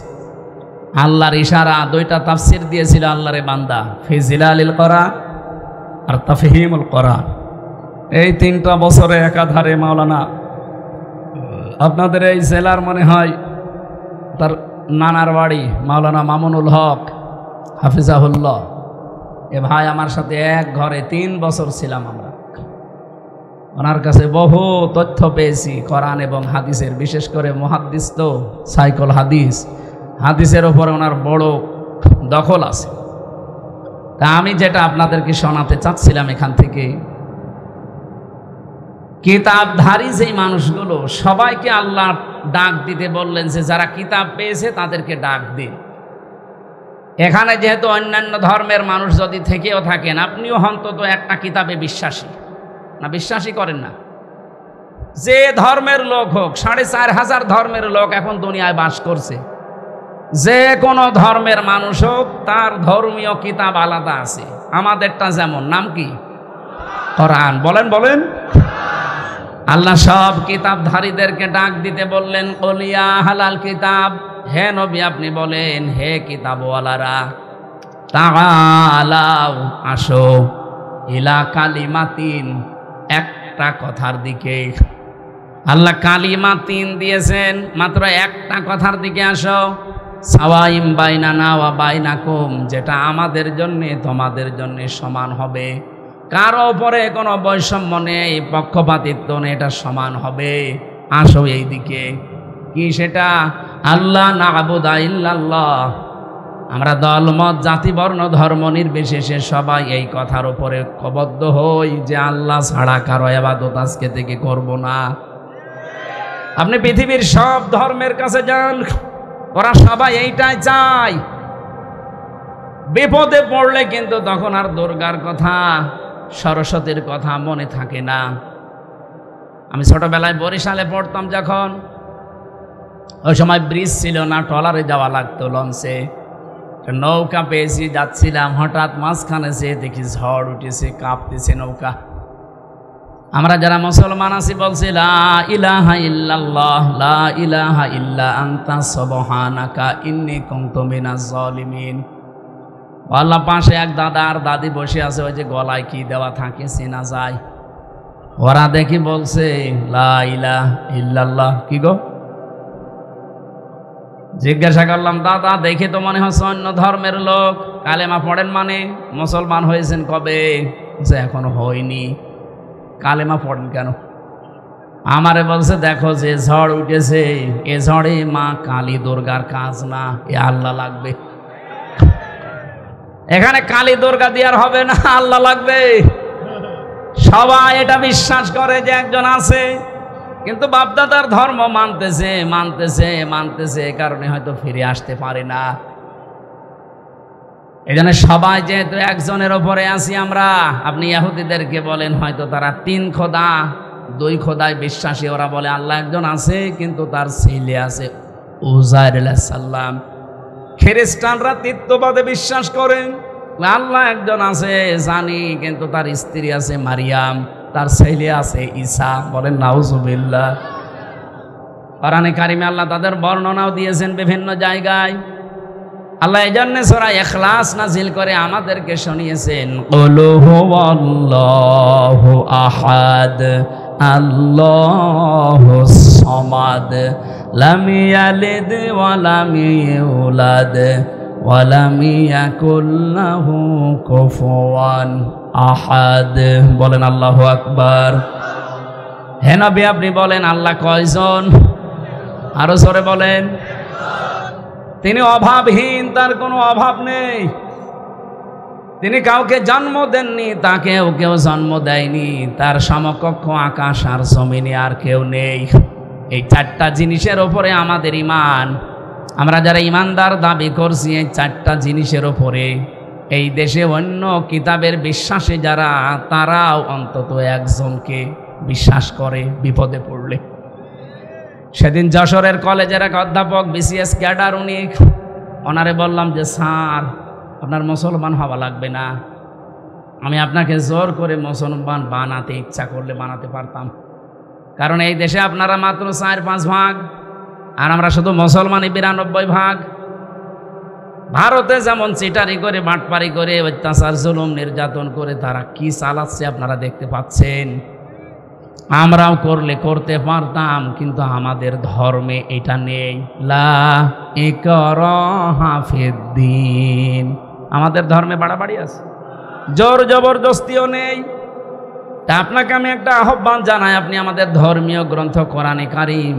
আল্লাহর ইশারা 2টা তাফসির দিয়েছিল আল্লাহরে বান্দা, ফি জিলালিল কোরআন আর তাফহিমুল কোরআন। এই 3টা বছরে একাধারে মাওলানা, আপনাদের এই জেলার মনে হয় তার নানার বাড়ি, মাওলানা মামুনুল হক হাফিজাহুল্লাহ, এ ভাই আমার সাথে এক ঘরে 3 বছর ছিলাম আমরা। ওনার কাছে বহু তথ্য পেয়েছি কোরআন এবং হাদিসের, বিশেষ করে মুহাদ্দিস তো সাইকল হাদিস, হাদিসের ওপরে ওনার বড় দখল আছে। তা আমি যেটা আপনাদেরকে শোনাতে চাচ্ছিলাম এখান থেকে, কিতাবধারী যেই মানুষগুলো, সবাইকে আল্লাহ ডাক দিতে বললেন যে যারা কিতাব পেয়েছে তাদেরকে ডাক দিন। এখানে যেহেতু অন্যান্য ধর্মের মানুষ যদি থেকেও থাকেন, আপনিও অন্তত একটা কিতাবে বিশ্বাসী না, বিশ্বাসী করেন না? যে ধর্মের লোক হোক, 4,500 ধর্মের লোক এখন দুনিয়ায় বাস করছে, যে কোনো ধর্মের মানুষ হোক তার ধর্মীয় কিতাব আলাদা আছে। আমাদেরটা যেমন, নাম কি? কোরআন। বলেন বলেন। আল্লাহ সব কিতাবধারীদেরকে ডাক দিতে বললেন, ওলিয়া হালাল কিতাব, হে নবী আপনি বলেন, হে কিতাবওয়ালারা, তাআলাও আসো, ইলা কালিমাতিন, একটা কথার দিকে। আল্লাহ কালিমা 3 দিয়েছেন, মাত্র একটা কথার দিকে আসো। সাওয়াইম বাইনানা ওয়া বাইনাকুম, যেটা আমাদের জন্য তোমাদের জন্য সমান হবে, কারো উপরে কোনো বৈষম্য নেই, পক্ষপাতিত্ব নেই, এটা সমান হবে। আসো এই দিকে। কি সেটা? আল্লাহ না'বুদা ইল্লাল্লাহ, আমরা দলমত জাতি বর্ণ ধর্ম নির্বিশেষে সবাই এই কথার উপরে ঐক্যবদ্ধ হই যে আল্লাহ ছাড়া কারো ইবাদত আজকে থেকে করব না। আপনি পৃথিবীর সব ধর্মের কাছে যান, ওরা সবাই এইটাই চায়। বিপদে পড়লে কিন্তু তখন আর দুর্গার কথা, সরস্বতীর কথা মনে থাকে না। আমি ছোটবেলায় বরিশালে পড়তাম যখন, ওই সময় ব্রিজ ছিল না, ট্রলারে যাওয়া লাগতো, লঞ্চে। নৌকা পেয়েছি, যাচ্ছিলাম, হঠাৎ মাঝখানে যে দেখি ঝড় উঠেছে, কাঁপতেছে নৌকা। আমরা যারা মুসলমান আছি বলছি, লা ইলাহা ইল্লাল্লাহ, লা ইলাহা ইল্লা আনতা সুবহানাকা ইন্নী কুনতু মিনাজ জালিমিন। আল্লাহ পাশে এক দাদা আর দাদি বসে আছে, ওই যে গলায় কি দেওয়া থাকে চেনা যায়। ওরা দেখি বলছে লা ইলাহা ইল্লাল্লাহ। কি গো? জিজ্ঞাসা করলাম, দাদা দেখে তো মনে হচ্ছে অন্য ধর্মের লোক, কালেমা পড়েন মানে? মুসলমান হয়েছেন কবে? যে এখনো হয়নি। কালেমা পড়েন কেন? আমারে বলছে, দেখো যে ঝড় উঠেছে, এ ঝড়ে মা কালী দুর্গার কাজ না, এ আল্লাহ লাগবে। এখানে কালী দুর্গা দিয়ে আর হবে না, আল্লাহ লাগবে। সবাই এটা বিশ্বাস করে যে একজন আছে, কিন্তু বাপদাদার ধর্ম মানতেছে মানতেছে মানতেছে, এ কারণে হয়তো ফিরে আসতে পারে না। এই জন্য সবাই যেহেতু একজনের ওপরে আছি আমরা, আপনি ইহুদিদেরকে বলেন, হয়তো তারা 3 খোদা 2 খোদায় বিশ্বাসী, ওরা বলে আল্লাহ একজন আছে কিন্তু তার ছেলে আছে উযাইর আলাইহিস সালাম। খ্রিস্টানরা তৃতীয়বাদে বিশ্বাস করেন, আল্লাহ একজন আছে জানি, কিন্তু তার স্ত্রী আছে মারিয়াম, তার ছেলে আছে ঈসা। বলেন নাউজুবিল্লাহ। কোরআনে কারিমে আল্লাহ তাদের বর্ণনাও দিয়েছেন বিভিন্ন জায়গায়। আল্লাহ এই জন্য সূরা ইখলাস নাজিল করে আমাদেরকে শুনিয়েছেন, কুল হুয়াল্লাহু আহাদ আল্লাহুস সামাদ লাম ইয়ালিদ ওয়া লাম ইউলাদ ওয়া লাম ইয়াকুল লাহু কুফুয়ান আহাদ। বলেন আল্লাহু আকবার। হে নবী আপনি বলেন আল্লাহ কয়জন? আরো জোরে বলেন। তিনি অভাবহীন, তার কোনো অভাব নেই। তিনি কাউকে জন্ম দেননি, তাকেও কেউ জন্ম দেয়নি। তার সমকক্ষ আকাশ আর জমিনে আর কেউ নেই। এই 4টা জিনিসের ওপরে আমাদের ঈমান। আমরা যারা ঈমানদার দাবি করছি এই 4টা জিনিসের ওপরে, এই দেশে অন্য কিতাবের বিশ্বাসী যারা, তারাও অন্তত একজনকে বিশ্বাস করে বিপদে পড়লে। সেদিন যশোরের কলেজের এক অধ্যাপক বিসিএস ক্যাডার, ওনারে বললাম যে স্যার আপনার মুসলমান হওয়া লাগবে না, আমি আপনাকে জোর করে মুসলমান বানাতে ইচ্ছা করলে বানাতে পারতাম। কারণ এই দেশে আপনারা মাত্র 4-5 ভাগ, আর আমরা শুধু মুসলমানই 92 ভাগ। ভারতে যেমন চিটারি করে, বাটপারি করে, অত্যাচার জুলুম নির্যাতন করে তারা কি চালাচ্ছে আপনারা দেখতে পাচ্ছেন। আমরাও করলে করতে পারতাম, কিন্তু আমাদের ধর্মে এটা নেই। লা ইকরাহা ফিদ্দীন, আমাদের ধর্মে বাড়াবাড়ি আছে, জোর জবরদস্তিও নেই। তা আপনাকে আমি একটা আহ্বান জানাই, আপনি আমাদের ধর্মীয় গ্রন্থ কোরআনে কারিম,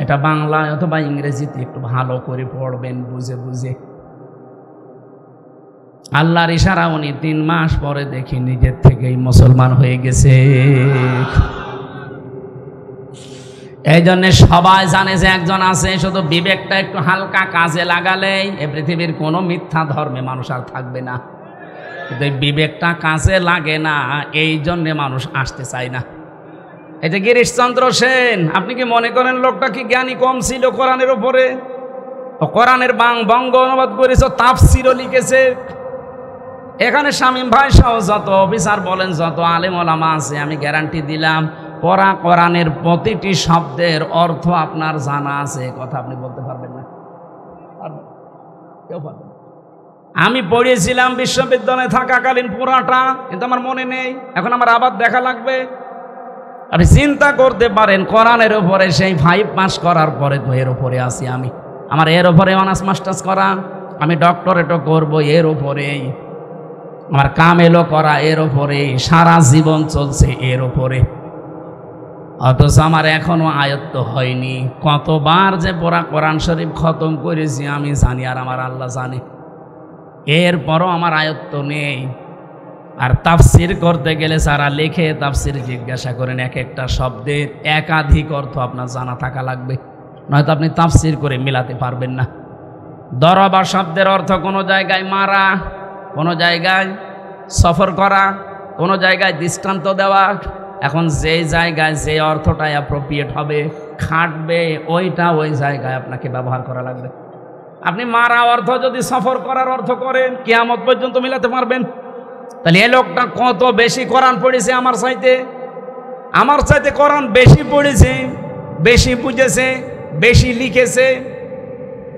এটা বাংলায় অথবা ইংরেজিতে একটু ভালো করে পড়বেন, বুঝে বুঝে। আল্লাহর ইশারা উনি 3 মাস পরে দেখি নিজের থেকেই মুসলমান হয়ে গেছে। এই জন্য সবাই জানে যে একজন আছে, শুধু বিবেকটা একটু হালকা কাজে লাগালেই এ পৃথিবীর কোনো মিথ্যা ধর্মে মানুষ আর থাকবে না। কিন্তু এই বিবেকটা কাজে লাগে না, এই জন্যে মানুষ আসতে চায় না। এই যে গিরিশচন্দ্র সেন, আপনি কি মনে করেন লোকটা কি জ্ঞানী কম ছিল কোরআনের উপরে? ও কোরআনের বঙ্গ অনুবাদ করেছে, তাফসিরও লিখেছে। এখানে শামীম ভাই সহ যত অফিসার বলেন, যত আলেম ওলামা আছে, আমি গ্যারান্টি দিলাম পড়া কোরআনের প্রতিটি শব্দের অর্থ আপনার জানা আছে। কথা আপনি বলতে পারবেন না, কেউ পারবেন না। আমি পড়িয়েছিলাম বিশ্ববিদ্যালয়ে থাকাকালীন পুরাটা, কিন্তু আমার মনে নেই। এখন আমার আবার দেখা লাগবে। আপনি চিন্তা করতে পারেন, কোরআনের উপরে সেই 5 পাস করার পরে তো এর উপরে আছি আমি। আমার এর উপরে অনার্স মাস্টার্স করা, আমি ডক্টরেটও করব এর উপরেই, আমার কাম এলো করা এর উপরেই, সারা জীবন চলছে এর উপরে। অথচ আমার এখনো আয়ত্ত হয়নি। কতবার যে পুরা কোরআন শরীফ খতম করেছি আমি জানি, আর আমার আল্লাহ জানে। এরপরও আমার আয়ত্ত নেই। আর তাফসির করতে গেলে যারা লেখে তাফসির জিজ্ঞাসা করেন, এক একটা শব্দের একাধিক অর্থ আপনার জানা থাকা লাগবে, নয়তো আপনি তাফসির করে মিলাতে পারবেন না। দরবা শব্দের অর্থ কোনো জায়গায় মারা, কোনো জায়গায় সফর করা, কোনো জায়গায় দৃষ্টান্ত দেওয়া। এখন যেই জায়গায় যে অর্থটাই অ্যাপ্রোপ্রিয়েট হবে, খাটবে, ওইটা ওই জায়গায় আপনাকে ব্যবহার করা লাগবে। আপনি মারা অর্থ যদি সফর করার অর্থ করেন, কিয়ামত পর্যন্ত মিলাতে পারবেন? তাহলে এ লোকটা কত বেশি কোরআন পড়েছে আমার চাইতে কোরআন বেশি পড়েছে, বেশি বুঝেছে, বেশি লিখেছে।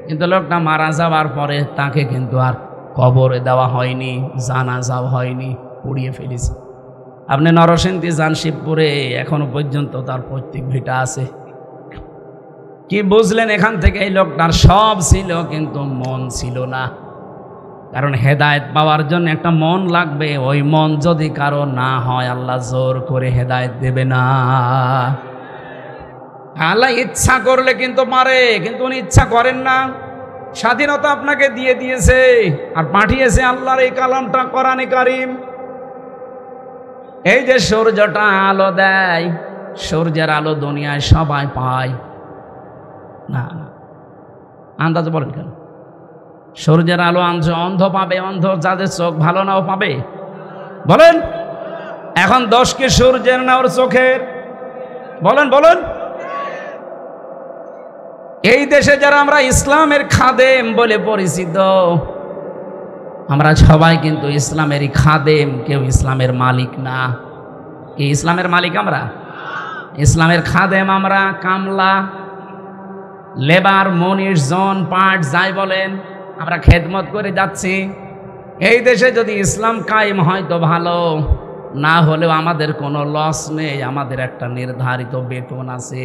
কিন্তু লোকটা মারা যাওয়ার পরে তাকে কিন্তু আর কবরে দেওয়া হয়নি, জানাজাও হয়নি, পুড়িয়ে ফেলেছে। আপনি নরসিংদী যান, শিবপুরে এখনো পর্যন্ত তার পৈতৃক ভিটা আছে। কি বুঝলেন এখান থেকে? এই লোকটার সব ছিল কিন্তু মন ছিল না। কারণ হেদায়েত পাওয়ার জন্য একটা মন লাগবে। ওই মন যদি কারো না হয়, আল্লাহ জোর করে হেদায়েত দেবে না। আল্লাহ ইচ্ছা করলে কিন্তু পারে, কিন্তু উনি ইচ্ছা করেন না। স্বাধীনতা আপনাকে দিয়ে দিয়েছে আর পাঠিয়েছে আল্লাহর এই কালামটা, কোরআনে কারীম। এই যে সূর্যটা আলো দেয়, সূর্যের আলো দুনিয়ায় সবাই পায় না? আন্দাজ বলেন কেন? সূর্যের আলো অন্ধ পাবে? অন্ধ যাদের চোখ ভালো নাও পাবে? বলেন। এখন দোষ কি সূর্যের না ওর চোখের? বলেন বলেন। এই দেশে যারা আমরা ইসলামের খাদেম বলে পরিচিত, আমরা সবাই কিন্তু ইসলামেরই খাদেম, কেউ ইসলামের মালিক না। কি ইসলামের মালিক আমরা? ইসলামের খাদেম আমরা। কামলা, লেবার, মনির, জন, পাট যাই বলেন, আমরা খেদমত করে যাচ্ছি। এই দেশে যদি ইসলাম কায়েম হয় তো ভালো, না হলেও আমাদের কোনো লস নেই। আমাদের একটা নির্ধারিত বেতন আছে।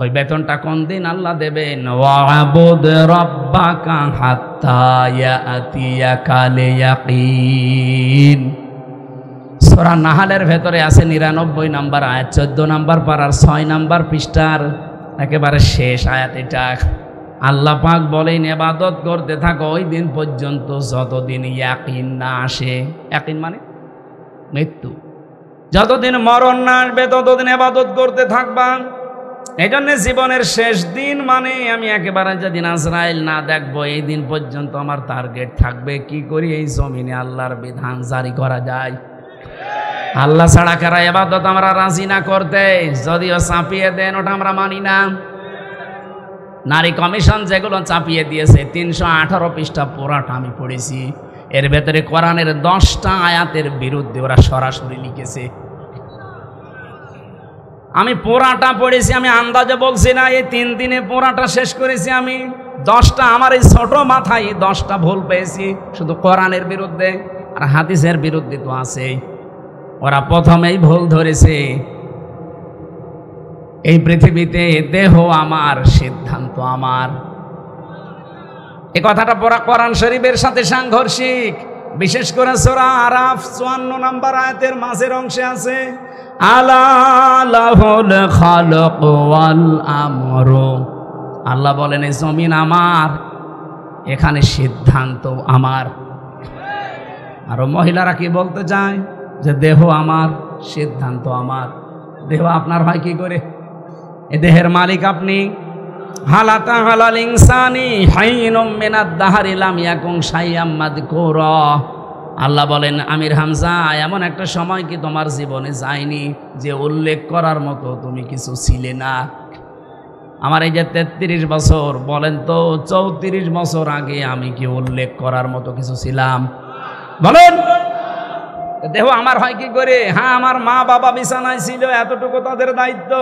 ওই বেতনটা কোন দিন আল্লাহ দেবেন? ওয়াবুদ রাব্বাকা হাত্তা ইয়াতিয়াকাল ইয়াকিন। সূরা নাহলের ভেতরে আছে 99 নম্বর আয়াত, 14 নম্বর পারার 6 নম্বর পৃষ্ঠার একেবারে শেষ আয়াত এটা। আল্লাহ পাক বলেন, ইবাদত করতে থাকো ওই দিন পর্যন্ত যতদিন ইয়াকিন না আসে। ইয়াকিন মানে মৃত্যু। যতদিন মরণ না আসবে ততদিন ইবাদত করতে থাকবা। এই জন্য জীবনের শেষ দিন মানে আমি একেবারে যেদিন আজরাইল না দেখবো, এই দিন পর্যন্ত আমার টার্গেট থাকবে কি করি এই জমিনে আল্লাহর বিধান জারি করা যায়। আল্লাহ ছাড়া কারা ইবাদত আমরা রাজি না করতে, যদিও চাপিয়ে দেন ওটা আমরা মানি না। নারী কমিশন যেগুলো চাপিয়ে দিয়েছে, 318 পৃষ্ঠা পুরাটা আমি পড়েছি। এর ভেতরে কোরআনের 10টা আয়াতের বিরুদ্ধে ওরা সরাসরি লিখেছে। আমি পুরাটা পড়েছি, আমি আন্দাজে বলছি না। এই 3 দিনে পুরাটা শেষ করেছি আমি। 10টা আমার এই ছোট মাথায় 10টা ভুল পেয়েছি, শুধু কোরআনের বিরুদ্ধে। আর হাদিসের বিরুদ্ধে তো আছেই। ওরা প্রথমেই ভুল ধরেছে, এই পৃথিবীতে দেহ আমার, সিদ্ধান্ত আমার। এই কথাটা পড়া কোরআন শরীফের সাথে সাংঘর্ষিক। বিশেষ করে সূরা আরাফ 54 নম্বর আয়াতের মাঝের অংশে আছে, আলা লাহুল খালক ওয়াল আমরু। আল্লাহ বলেন এই জমিন আমার, এখানে সিদ্ধান্ত আমার। আর মহিলারা কি বলতে চায়? যে দেহ আমার, সিদ্ধান্ত আমার। দেহ আপনার হয় কি করে? এ দেহের মালিক আপনি। হালাতা হালাল ইনসানি হাইনুম মিনাদ দাহরি লাম ইয়াকুন শাইআম মাযকুরা। আল্লাহ বলেন, আমির হামজা, এমন একটা সময় কি তোমার জীবনে যায়নি যে উল্লেখ করার মতো তুমি কিছু ছিলে না? আমার এই যে 33 বছর, বলেন তো 34 বছর আগে আমি কি উল্লেখ করার মতো কিছু ছিলাম? বলেন। দেহ আমার হয় কি করে? হ্যাঁ, আমার মা বাবা বিছানায় ছিল, এতটুকু তাদের দায়িত্ব।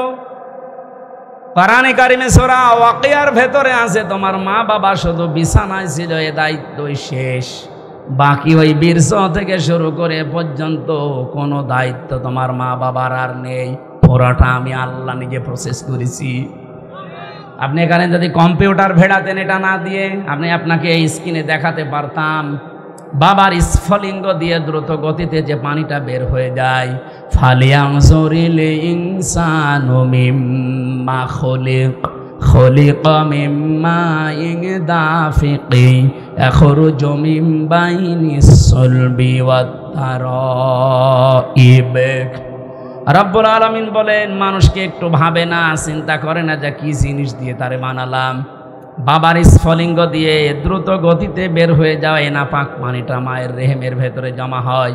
কোরআনে কারিমে সূরা ওয়াকিয়ার ভেতরে আছে তোমার মা বাবা শুধু বিছানায় ছিল, এ দায়িত্বই শেষ। বাকি ওই বীর্য থেকে শুরু করে পর্যন্ত কোনো দায়িত্ব তোমার মা বাবার আর নেই। পুরাটা আমি আল্লাহ নিজে প্রসেস করেছি। আপনি এখানে যদি কম্পিউটার ভেড়াতেন এটা না দিয়ে, আপনাকে এই স্ক্রিনে দেখাতে পারতাম বাবার স্ফলিঙ্গ দিয়ে দ্রুত গতিতে যে পানিটা বের হয়ে যায়। ফালিয়ানজুরিল ইনসানু মিম্মা খুলিকা মিম্মা দাফিকি ইয়াখরুজু মিন বাইনিস সুলবি ওয়াত তারাইব। রব্বুল আলামিন বলেন, মানুষকে একটু ভাবে না, চিন্তা করে না যে কি জিনিস দিয়ে তারে বানালাম। বাবার স্ফলিঙ্গ দিয়ে দ্রুত গতিতে বের হয়ে যাওয়া নাপাক পানিটা মায়ের রেহেমের ভেতরে জমা হয়।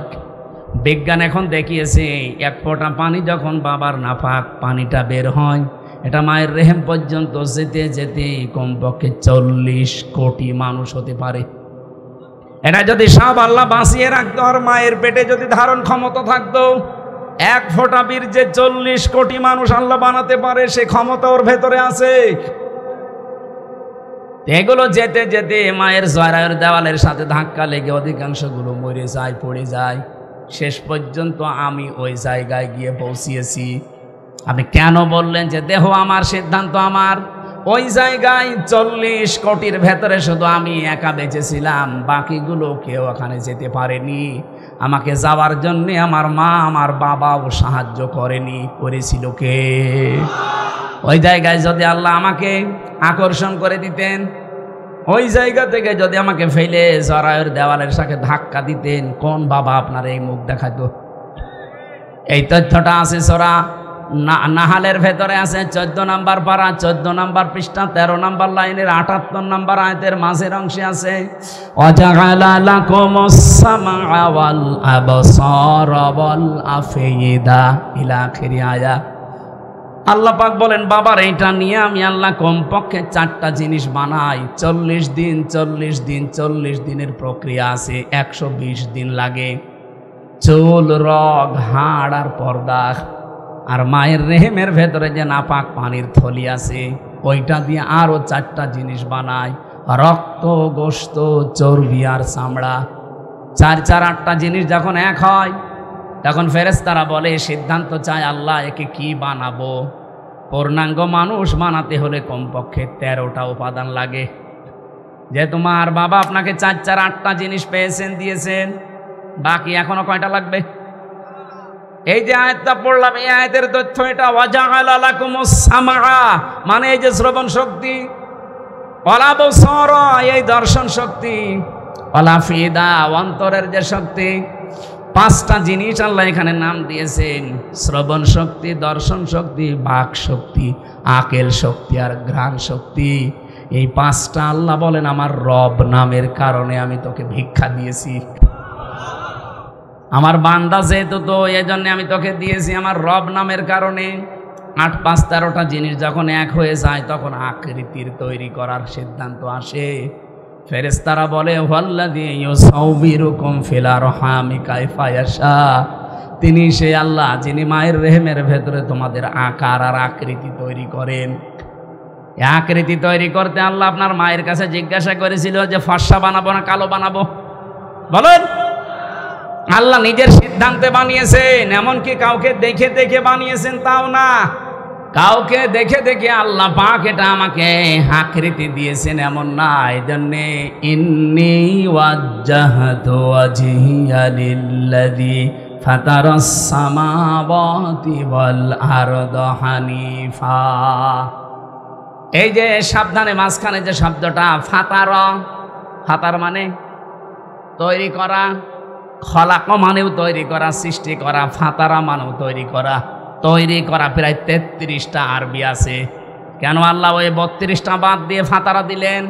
বিজ্ঞান এখন দেখিয়েছে, এক ফোঁটা পানি যখন বাবার নাপাক পানিটা বের হয়, এটা মায়ের রেহেম পর্যন্ত যেতে যেতে কমপক্ষে 40 কোটি মানুষ হতে পারে। এটা যদি সব আল্লাহ বাঁচিয়ে রাখতো আর মায়ের পেটে যদি ধারণ ক্ষমতা থাকতো, এক ফোঁটা বীর্যে 40 কোটি মানুষ আল্লাহ বানাতে পারে, সে ক্ষমতা ওর ভেতরে আছে। এগুলো যেতে যেতে মায়ের জরায়ুর দেওয়ালের সাথে ধাক্কা লেগে অধিকাংশগুলো মরে যায়, পড়ে যায়। শেষ পর্যন্ত আমি ওই জায়গায় গিয়ে পৌঁছিয়েছি। আপনি কেন বললেন যে দেহ আমার, সিদ্ধান্ত আমার? ওই জায়গায় 40 কোটির ভেতরে শুধু আমি একা বেঁচেছিলাম, বাকিগুলো কেউ ওখানে যেতে পারেনি। আমাকে যাওয়ার জন্যে আমার মা আমার বাবাও সাহায্য করেনি। করেছিল কে? ওই জায়গায় যদি আল্লাহ আমাকে আকর্ষণ করে দিতেন, ওই জায়গা থেকে যদি আমাকে ফেলে জরায়ুর দেওয়ালের সাথে ধাক্কা দিতেন, কোন বাবা আপনার এই মুখ দেখাতো? এই তথ্যটা আছে সূরা নাহালের ভেতরে আছে, 14 নম্বর পারা, 14 নম্বর পৃষ্ঠা, 13 নম্বর লাইনের 78 নম্বর আয়াতের মাঝের অংশে আছে, ওয়াজাআলা লাকুমুস সামআ ওয়াল আবসারা ওয়াল আফইদা ইলা আখিরি আয়াত। আল্লাহ পাক বলেন, বাবার এইটা নিয়ে আমি আল্লাহ কমপক্ষে 4টা জিনিস বানাই। 40 দিন 40 দিনের প্রক্রিয়া আছে, 120 দিন লাগে। চুল, রগ, হাড় আর পর্দা, আর মায়ের রেহেমের ভেতরে যে নাপাক পানির থলি আছে, ওইটা দিয়ে আরও 4টা জিনিস বানায়, রক্ত, গোশত, চর্বি আর চামড়া। 8টা জিনিস যখন এক হয়, তখন ফেরেশতারা বলে, সিদ্ধান্ত চায় আল্লাহ, একে কি বানাবো? পূর্ণাঙ্গ মানুষ বানাতে হলে কমপক্ষে 13টা উপাদান লাগে। যে তোমার বাবা আপনাকে 8টা জিনিস পেয়েছেন, দিয়েছেন, বাকি এখনো কয়টা লাগবে? এই যে আয়াতটা পড়লাম, এই আয়াতের তথ্য এটা। ওয়াজাআলা লাকুমুস সামআ মানে এই যে শ্রবণ শক্তি, ওয়াল আবসারা এই দর্শন শক্তি, ওয়াল আফইদা অন্তরের যে শক্তি। 5টা জিনিস আল্লাহ এখানে নাম দিয়েছেন, শ্রবণ শক্তি, দর্শন শক্তি, বাক শক্তি, আকেল শক্তি আর ঘ্রাণ শক্তি। এই 5টা আল্লাহ বলেন আমার রব নামের কারণে আমি তোকে ভিক্ষা দিয়েছি। আমার বান্দা যেহেতু, তো এই জন্য আমি তোকে দিয়েছি আমার রব নামের কারণে। 8, 5, 13টা জিনিস যখন এক হয়ে যায়, তখন আকৃতির তৈরি করার সিদ্ধান্ত আসে। ফেরেশতারা বলে, ওয়াল্লাযী ইউসাউবিরুকুম ফিল আরহামি কাইফা ইয়াশা, তিনি সেই আল্লাহ যিনি মায়ের রেহেমের ভেতরে তোমাদের আকার আর আকৃতি তৈরি করেন। এই আকৃতি তৈরি করতে আল্লাহ আপনার মায়ের কাছে জিজ্ঞাসা করেছিল যে ফর্সা বানাবো না কালো বানাবো? বলেন। আল্লাহ নিজের সিদ্ধান্তে বানিয়েছেন, এমনকি কাউকে দেখে দেখে বানিয়েছেন তাও না, কাউকে দেখে দেখে আল্লাহ পাক এটা আমাকে আকৃতি দিয়েছেন এমন না। এই জন্যে ইন্নী ওয়াজ্জাহতু ওয়াজহিয়া লিল্লাযী ফাতারাস সামাওয়াতি ওয়াল আরদা হানিফা। এই যে সাবধানে মাঝখানে যে শব্দটা ফাতারা, ফাতার মানে তৈরি করা, খলাক মানেও তৈরি করা, সৃষ্টি করা, ফাতারা মানেও তৈরি করা। তৈরি করা প্রায় 33টা আরবি আছে। কেন আল্লাহ ওই 32টা বাদ দিয়ে ফাতারা দিলেন?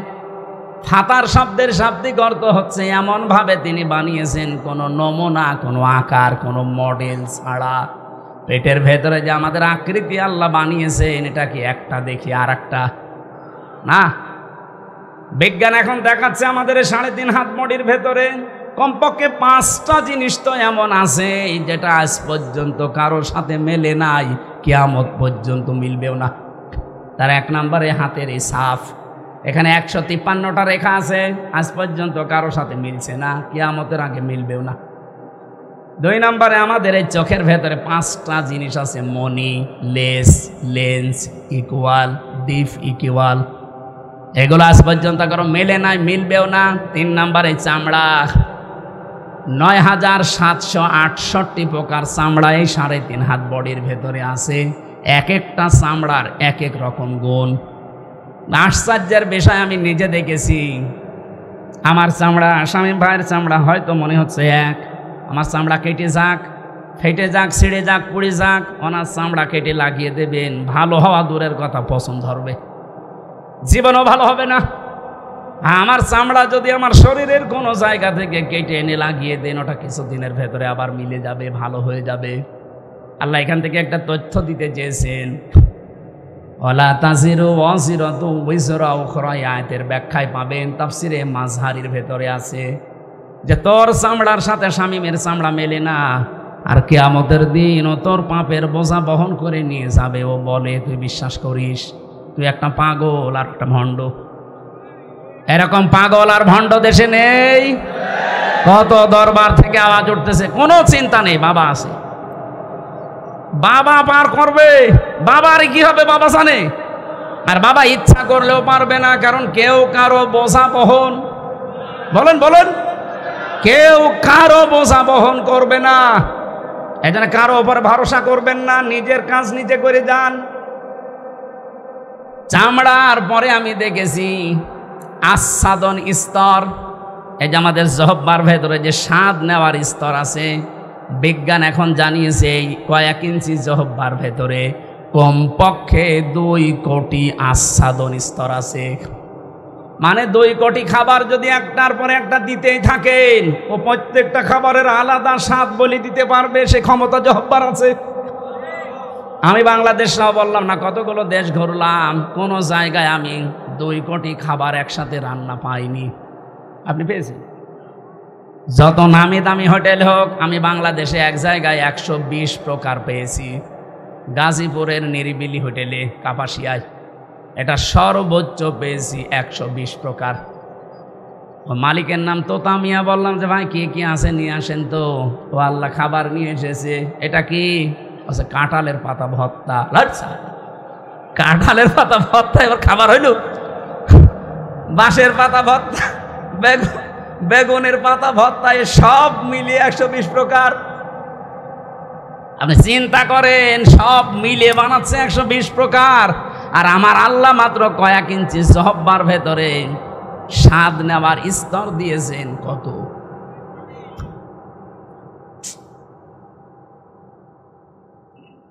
ফাতার শব্দের শাব্দিক অর্থ হচ্ছে এমনভাবে তিনি বানিয়েছেন কোনো নমুনা, কোনো আকার, কোনো মডেল ছাড়া। পেটের ভেতরে যে আমাদের আকৃতি আল্লাহ বানিয়েছেন, এটা কি একটা দেখি আর একটা না। বিজ্ঞান এখন দেখাচ্ছে আমাদের 3.5 হাত বডির ভেতরে কমপক্ষে 5টা জিনিস তো এমন আছে যেটা আজ পর্যন্ত কারোর সাথে মেলে নাই, কিয়ামত পর্যন্ত মিলবেও না। তার 1 নম্বরে হাতের এই সাফ, এখানে 153টা রেখা আছে, আজ পর্যন্ত কারোর সাথে মিলছে না, কিয়ামতের আগে মিলবেও না। 2 নম্বরে আমাদের এই চোখের ভেতরে 5টা জিনিস আছে, money, less, lens, equal, deep equal, এগুলো আজ পর্যন্ত কারো মেলে নাই, মিলবেও না। 3 নম্বরে চামড়া, 9768 প্রকার চামড়া এই 3.5 হাত বডির ভেতরে আছে। এক একটা চামড়ার এক এক রকম গুণ। আশ্চর্যের বিষয়, আমি নিজে দেখেছি। আমার চামড়া, শামীম ভাইয়ের চামড়া হয়তো মনে হচ্ছে এক, আমার চামড়া কেটে যাক, ফেটে যাক, ছিঁড়ে যাক, পুড়ে যাক, ওনার চামড়া কেটে লাগিয়ে দেবেন, ভালো হওয়া দূরের কথা, পছন্দ হবে, জীবনও ভালো হবে না। আমার চামড়া যদি আমার শরীরের কোনো জায়গা থেকে কেটে এনে লাগিয়ে দেন, ওটা কিছুদিনের ভেতরে আবার মিলে যাবে, ভালো হয়ে যাবে। আল্লাহ এখান থেকে একটা তথ্য দিতে চেয়েছেন, ওয়ালা তাজিরু ওয়াজিরাতু উযরা উখরা, আয়াতের ব্যাখ্যায় পাবেন, তাফসিরে মাযহারির ভেতরে আছে যে তোর চামড়ার সাথে শামীমের চামড়া মেলে না, আর কিয়ামতের দিন ও তোর পাপের বোঝা বহন করে নিয়ে যাবে। ও বলে তুই বিশ্বাস করিস? তুই একটা পাগল আর একটা ভণ্ড। এরকম পাগল আর ভণ্ড দেশে নেই। কত দরবার থেকে আওয়াজ উঠতেছে, কোনো চিন্তা নেই, বাবা আছে, বাবা পার করবে, বাবার কি হবে বাবা জানে। আর বাবা ইচ্ছা করলেও পারবে না, কারণ কেউ কারো বোঝা বহন, বলেন বলেন, কেউ কারো বোঝা বহন করবে না। এজন্য কারো উপর ভরসা করবেন না, নিজের কাজ নিজে করে যান। চামড়ার পরে আমি দেখেছি আস্বাদন স্তর, এই যে আমাদের জহব্বার ভেতরে যে স্বাদ নেওয়ার স্তর আছে, বিজ্ঞান এখন জানিয়েছে এই কয়েক ইঞ্চি জহব্বার ভেতরে কমপক্ষে 2 কোটি আস্বাদন স্তর আছে। মানে 2 কোটি খাবার যদি একটার পরে একটা দিতেই থাকেন, ও প্রত্যেকটা খাবারের আলাদা স্বাদ বলে দিতে পারবে, সে ক্ষমতা জহব্বার আছে। আমি বাংলাদেশ সহ বললাম না, কতগুলো দেশ ঘুরলাম, কোন জায়গায় আমি 2 কোটি খাবার একসাথে রান্না পাইনি। আপনি পেয়েছেন? যত নামি দামি হোটেল হোক, আমি বাংলাদেশে এক জায়গায় 120 প্রকার পেয়েছি। গাজীপুরের নিরিবিলি হোটেলে কাপাসিয়ায়, এটা সর্বোচ্চ পেয়েছি 120 প্রকার। ও মালিকের নাম তোতা মিয়া। বললাম যে ভাই কি কি আছে নিয়ে আসেন তো। ও আল্লাহ খাবার নিয়ে এসেছে। এটা কি? আচ্ছা, কাঁঠালের পাতা ভর্তা। কাঁঠালের পাতা ভর্তা এবার খাবার হইল? বাঁশের পাতা ভর্তা, বেগুনের পাতা ভর্তা, এ সব মিলিয়ে 120 প্রকার। আপনি চিন্তা করেন, সব মিলিয়ে বানাচ্ছে 120 প্রকার। আর আমার আল্লাহ মাত্র কয়েক ইঞ্চি জহব্বার ভেতরে স্বাদ নেওয়ার স্তর দিয়েছেন কত।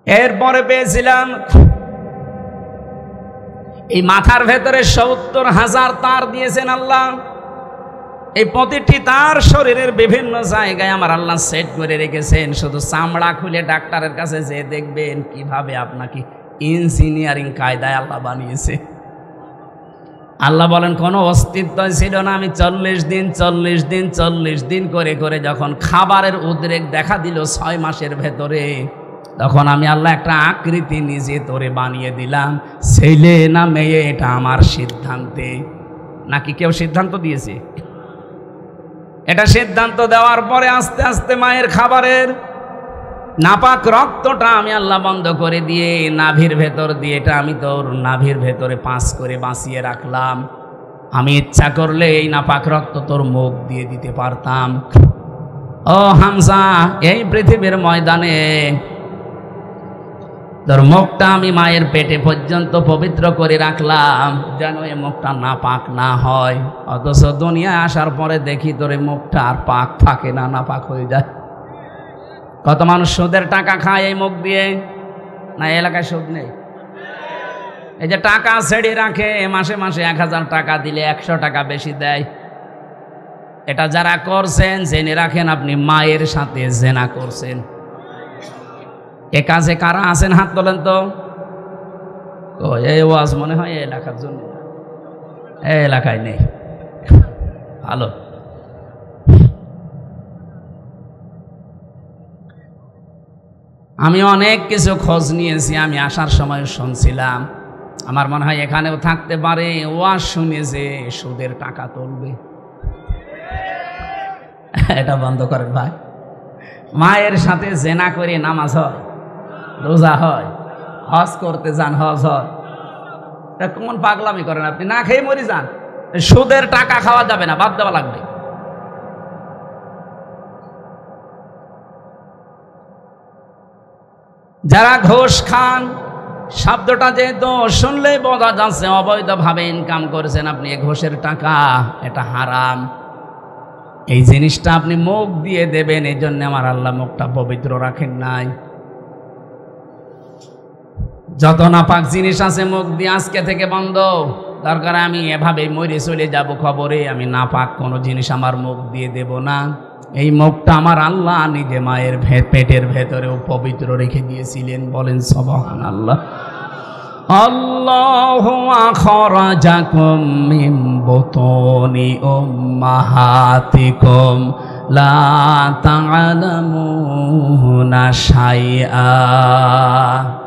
এরপরে পেয়েছিলাম এই মাথার ভেতরে 70,000 তার দিয়েছেন আল্লাহ। এই প্রতিটি তার শরীরের বিভিন্ন জায়গায় আমার আল্লাহ সেট করে রেখেছেন। শুধু চামড়া খুলে ডাক্তারের কাছে যে দেখবেন কিভাবে আপনাকে ইঞ্জিনিয়ারিং কায়দায় আল্লাহ বানিয়েছে। আল্লাহ বলেন কোনো অস্তিত্ব ছিল না। আমি 40 দিন করে করে যখন খাবারের উদ্রেক দেখা দিল 6 মাসের ভেতরে, তখন আমি আল্লাহ একটা আকৃতি নিজে তোরে বানিয়ে দিলাম। ছেলে না মেয়ে এটা আমার সিদ্ধান্তে। নাকি কেউ সিদ্ধান্ত দিয়েছে? এটা সিদ্ধান্ত দেওয়ার পরে আস্তে আস্তে মায়ের খাবারের নাপাক রক্তটা আমি আল্লাহ বন্ধ করে দিয়ে নাভির ভেতর দিয়ে, এটা আমি তোর নাভির ভেতরে 5 করে বাঁচিয়ে রাখলাম। আমি ইচ্ছা করলে এই নাপাক রক্ত তোর মুখ দিয়ে দিতে পারতাম। ও হামজা, এই পৃথিবীর ময়দানে তোর মুখটা আমি মায়ের পেটে পর্যন্ত পবিত্র করে রাখলাম, যেন এই মুখটা নাপাক না হয়। অথচ দুনিয়ায় আসার পরে দেখি তোর এই মুখটা আর পাক থাকে না, নাপাক হয়ে যায়। কত মানুষ সুদের টাকা খায় এই মুখ দিয়ে, না এলাকায় সুদ নেই? এই যে টাকা ছেড়ে রাখে, মাসে মাসে 1000 টাকা দিলে 100 টাকা বেশি দেয়। এটা যারা করছেন জেনে রাখেন আপনি মায়ের সাথে জেনা করছেন। এ কাজে কারা আছেন হাত তোলেন তো। এই ওয়াজ মনে হয় এই এলাকার জন্য, এই এলাকায় নেই। ভালো। আমি অনেক কিছু খোঁজ নিয়েছি, আমি আসার সময় শুনছিলাম, আমার মনে হয় এখানেও থাকতে পারে ওয়াজ শুনে যে সুদের টাকা তুলবে। এটা বন্ধ করেন ভাই। মায়ের সাথে জেনা করে নামাজ হয়, রোজা হয়, হজ করতে যান, হজ হয়। এটা কোন পাগলামি করেন আপনি? না খেয়ে মরে যান, সুদের টাকা খাওয়া যাবে না, বাদ দেওয়া লাগবে। যারা ঘুষ খান, শব্দটা যেহেতু শুনলেই বোঝা যাচ্ছে অবৈধভাবে ইনকাম করেছেন আপনি এই ঘুষের টাকা, এটা হারাম। এই জিনিসটা আপনি মুখ দিয়ে দেবেন, এই জন্য আমার আল্লাহ মুখটা পবিত্র রাখেন নাই। যত নাপাক জিনিস আছে মুখ দিয়ে আজকে থেকে বন্ধ। দরকার আমি এভাবে মরে চলে যাব খবরে, আমি নাপাক কোনো জিনিস আমার মুখ দিয়ে দেব না। এই মুখটা আমার আল্লাহ নিজে মায়ের পেটের ভেতরেও পবিত্র রেখে দিয়েছিলেন। বলেন সুবহানাল্লাহ। আল্লাহু আখরাজাকুম মিন বুতুনি উম্মাহাতিকুম লা তা'লামুনা শাইআ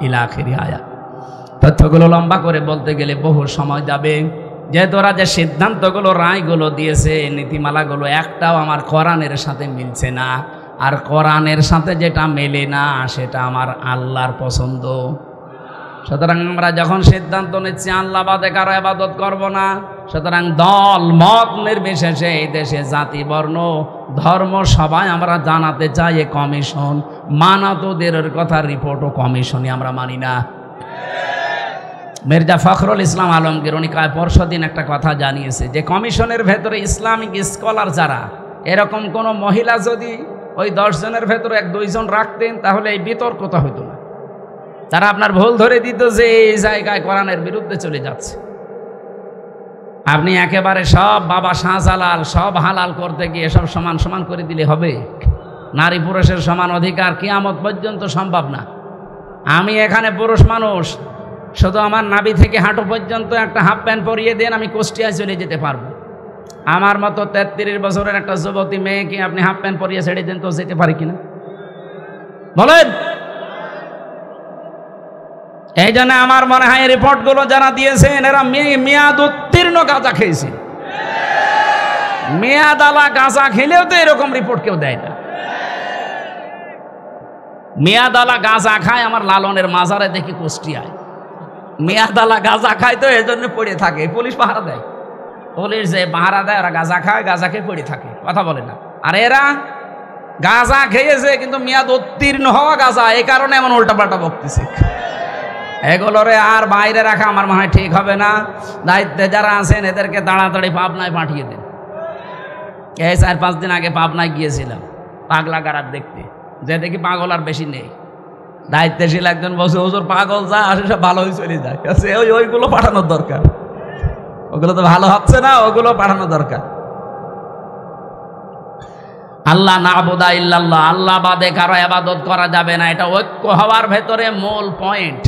ইলা আখিরি আয়াত। তথ্যগুলো লম্বা করে বলতে গেলে বহু সময় যাবে। যেহেতু ওরা যে সিদ্ধান্তগুলো, রায়গুলো দিয়েছে, নীতিমালাগুলো একটাও আমার কোরআনের সাথে মিলছে না। আর কোরআনের সাথে যেটা মেলে না সেটা আমার আল্লাহর পছন্দ। সুতরাং আমরা যখন সিদ্ধান্ত নিচ্ছি আল্লাহ বাদে কারো ইবাদত করব না, সুতরাং দল মত নির্বিশেষে এই দেশে জাতি বর্ণ ধর্ম সবাই আমরা জানাতে চাই এ কমিশন মানাতোদের কথা রিপোর্টও কমিশনই আমরা মানি না। মির্জা ফখরুল ইসলাম আলমগীর উনি পরশুদিন একটা কথা জানিয়েছে যে কমিশনের ভেতরে ইসলামিক স্কলার যারা, এরকম কোনো মহিলা যদি ওই 10 জনের ভেতরে 1-2 জন রাখতেন তাহলে এই বিতর্কতা হইতো না। তারা আপনার ভুল ধরে দিত যে এই জায়গায় কোরআনের বিরুদ্ধে চলে যাচ্ছে। আপনি একেবারে সব বাবা শাহজালাল সব হালাল করতে গিয়ে সব সমান সমান করে দিলে হবে? নারী পুরুষের সমান অধিকার কিয়ামত পর্যন্ত সম্ভব না। আমি এখানে পুরুষ মানুষ, শুধু আমার নাভি থেকে হাঁটু পর্যন্ত একটা হাফ প্যান্ট পরিয়ে দেন, আমি কুষ্টিয়ায় চলে যেতে পারবো। আমার মতো 33 বছরের একটা যুবতী মেয়েকে আপনি হাফ প্যান্ট পরিয়ে ছেড়ে দেন তো যেতে পারি কিনা বলেন? এই জন্য আমার মনে হয় রিপোর্টগুলো যারা দিয়েছেন এরা মেয়াদ উত্তীর্ণ গাঁজা খেয়েছে। মেয়াদালা গাঁজা খেলেও তো এরকম রিপোর্ট কেউ দেয় না। মেয়াদালা গাঁজা খায় আমার লালনের মাজারে দেখি কুষ্টিয়ায়। মেয়াদালা গাঁজা খায় তো এই জন্য পড়ে থাকে, পুলিশ পাহারা দেয়। পুলিশ যে পাহারা দেয় ওরা গাঁজা খায়, গাঁজা খেয়ে পড়ে থাকে, কথা বলে না। আর এরা গাঁজা খেয়েছে কিন্তু মেয়াদ উত্তীর্ণ হওয়া গাঁজা, এই কারণে এমন উল্টাপাল্টা বকতেছে। এগুলোরে আর বাইরে রাখা আমার মনে হয় ঠিক হবে না। দায়িত্বে যারা আছেন এদেরকে তাড়াতাড়ি পাবনায় পাঠিয়ে দেন। এই 4-5 দিন আগে পাবনায় গিয়েছিলাম পাগলা গারাত দেখতে, যে দেখি পাগল আর বেশি নেই। দায়িত্বশীল একজন বসে, হুজুর পাগল যা আসে সব ভালো হয়ে চলে যায়, ওইগুলো পাঠানোর দরকার। ওগুলো তো ভালো হচ্ছে না, ওগুলো পাঠানো দরকার। আল্লাহ নাবুদা ইল্লাল্লাহ, আল্লাহ বাদে কারো ইবাদত করা যাবে না, এটা ঐক্য হওয়ার ভেতরে মূল পয়েন্ট।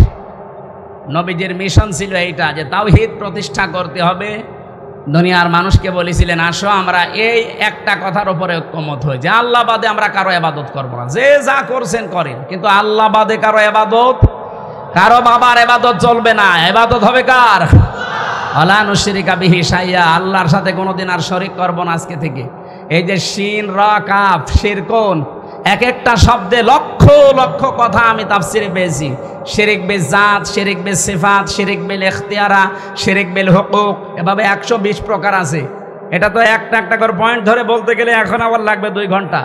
নবীজির মিশন ছিল এইটা যে তাওহীদ প্রতিষ্ঠা করতে হবে। দুনিয়ার মানুষকে বলেছিলেন আসো আমরা এই একটা কথার উপরে ঐক্যমত হই যে আল্লাহ বাদে আমরা কারো ইবাদত করব না, যে যা করছেন করেন, কিন্তু আল্লাহ বাদে কারো ইবাদত, কারো বাবার ইবাদত চলবে না। ইবাদত হবে কার? আলা নুশরিকা বিহি শাইয়া, আল্লাহর সাথে কোনোদিন আর শরীক করব না আজকে থেকে। এই যে শিন রা কাফ শিরকুন, এক একটা শব্দে লক্ষ লক্ষ কথা আমি তাফসিরে পেয়েছি। শিরিক বিল জাত, শিরিক বিল সিফাত, শিরিক বিল ইখতিয়ারা, শিরিক বিল হুকুক, এভাবে 120 প্রকার আছে। এটা তো একটা একটা করে পয়েন্ট ধরে বলতে গেলে এখন আবার লাগবে 2 ঘন্টা।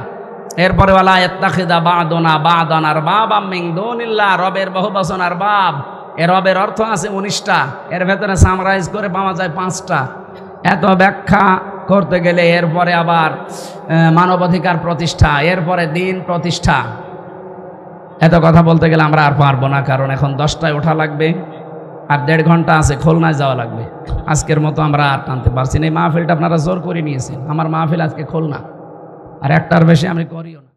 এরপরে ওয়ালা ইয়াত্তাখিযা বা'দুনা বা'দান আরবাবাম মিন দুনিল্লাহ, রবের বহুবচন আরবাব। এর রবের অর্থ আছে 19টা, এর ভেতরে সামরাইজ করে পাওয়া যায় 5টা। এত ব্যাখ্যা করতে গেলে এরপরে আবার মানবাধিকার প্রতিষ্ঠা, এরপরে দিন প্রতিষ্ঠা। এত কথা বলতে গেলে আমরা আর পারবো না, কারণ এখন 10টায় ওঠা লাগবে, আর 1.5 ঘন্টা আছে, খুলনায় যাওয়া লাগবে। আজকের মতো আমরা আর টানতে পারছি না। এই মাহফিলটা আপনারা জোর করে নিয়েছেন। আমার মাহফিল আজকে খুলনা, আর একটার বেশি আমি করিও না।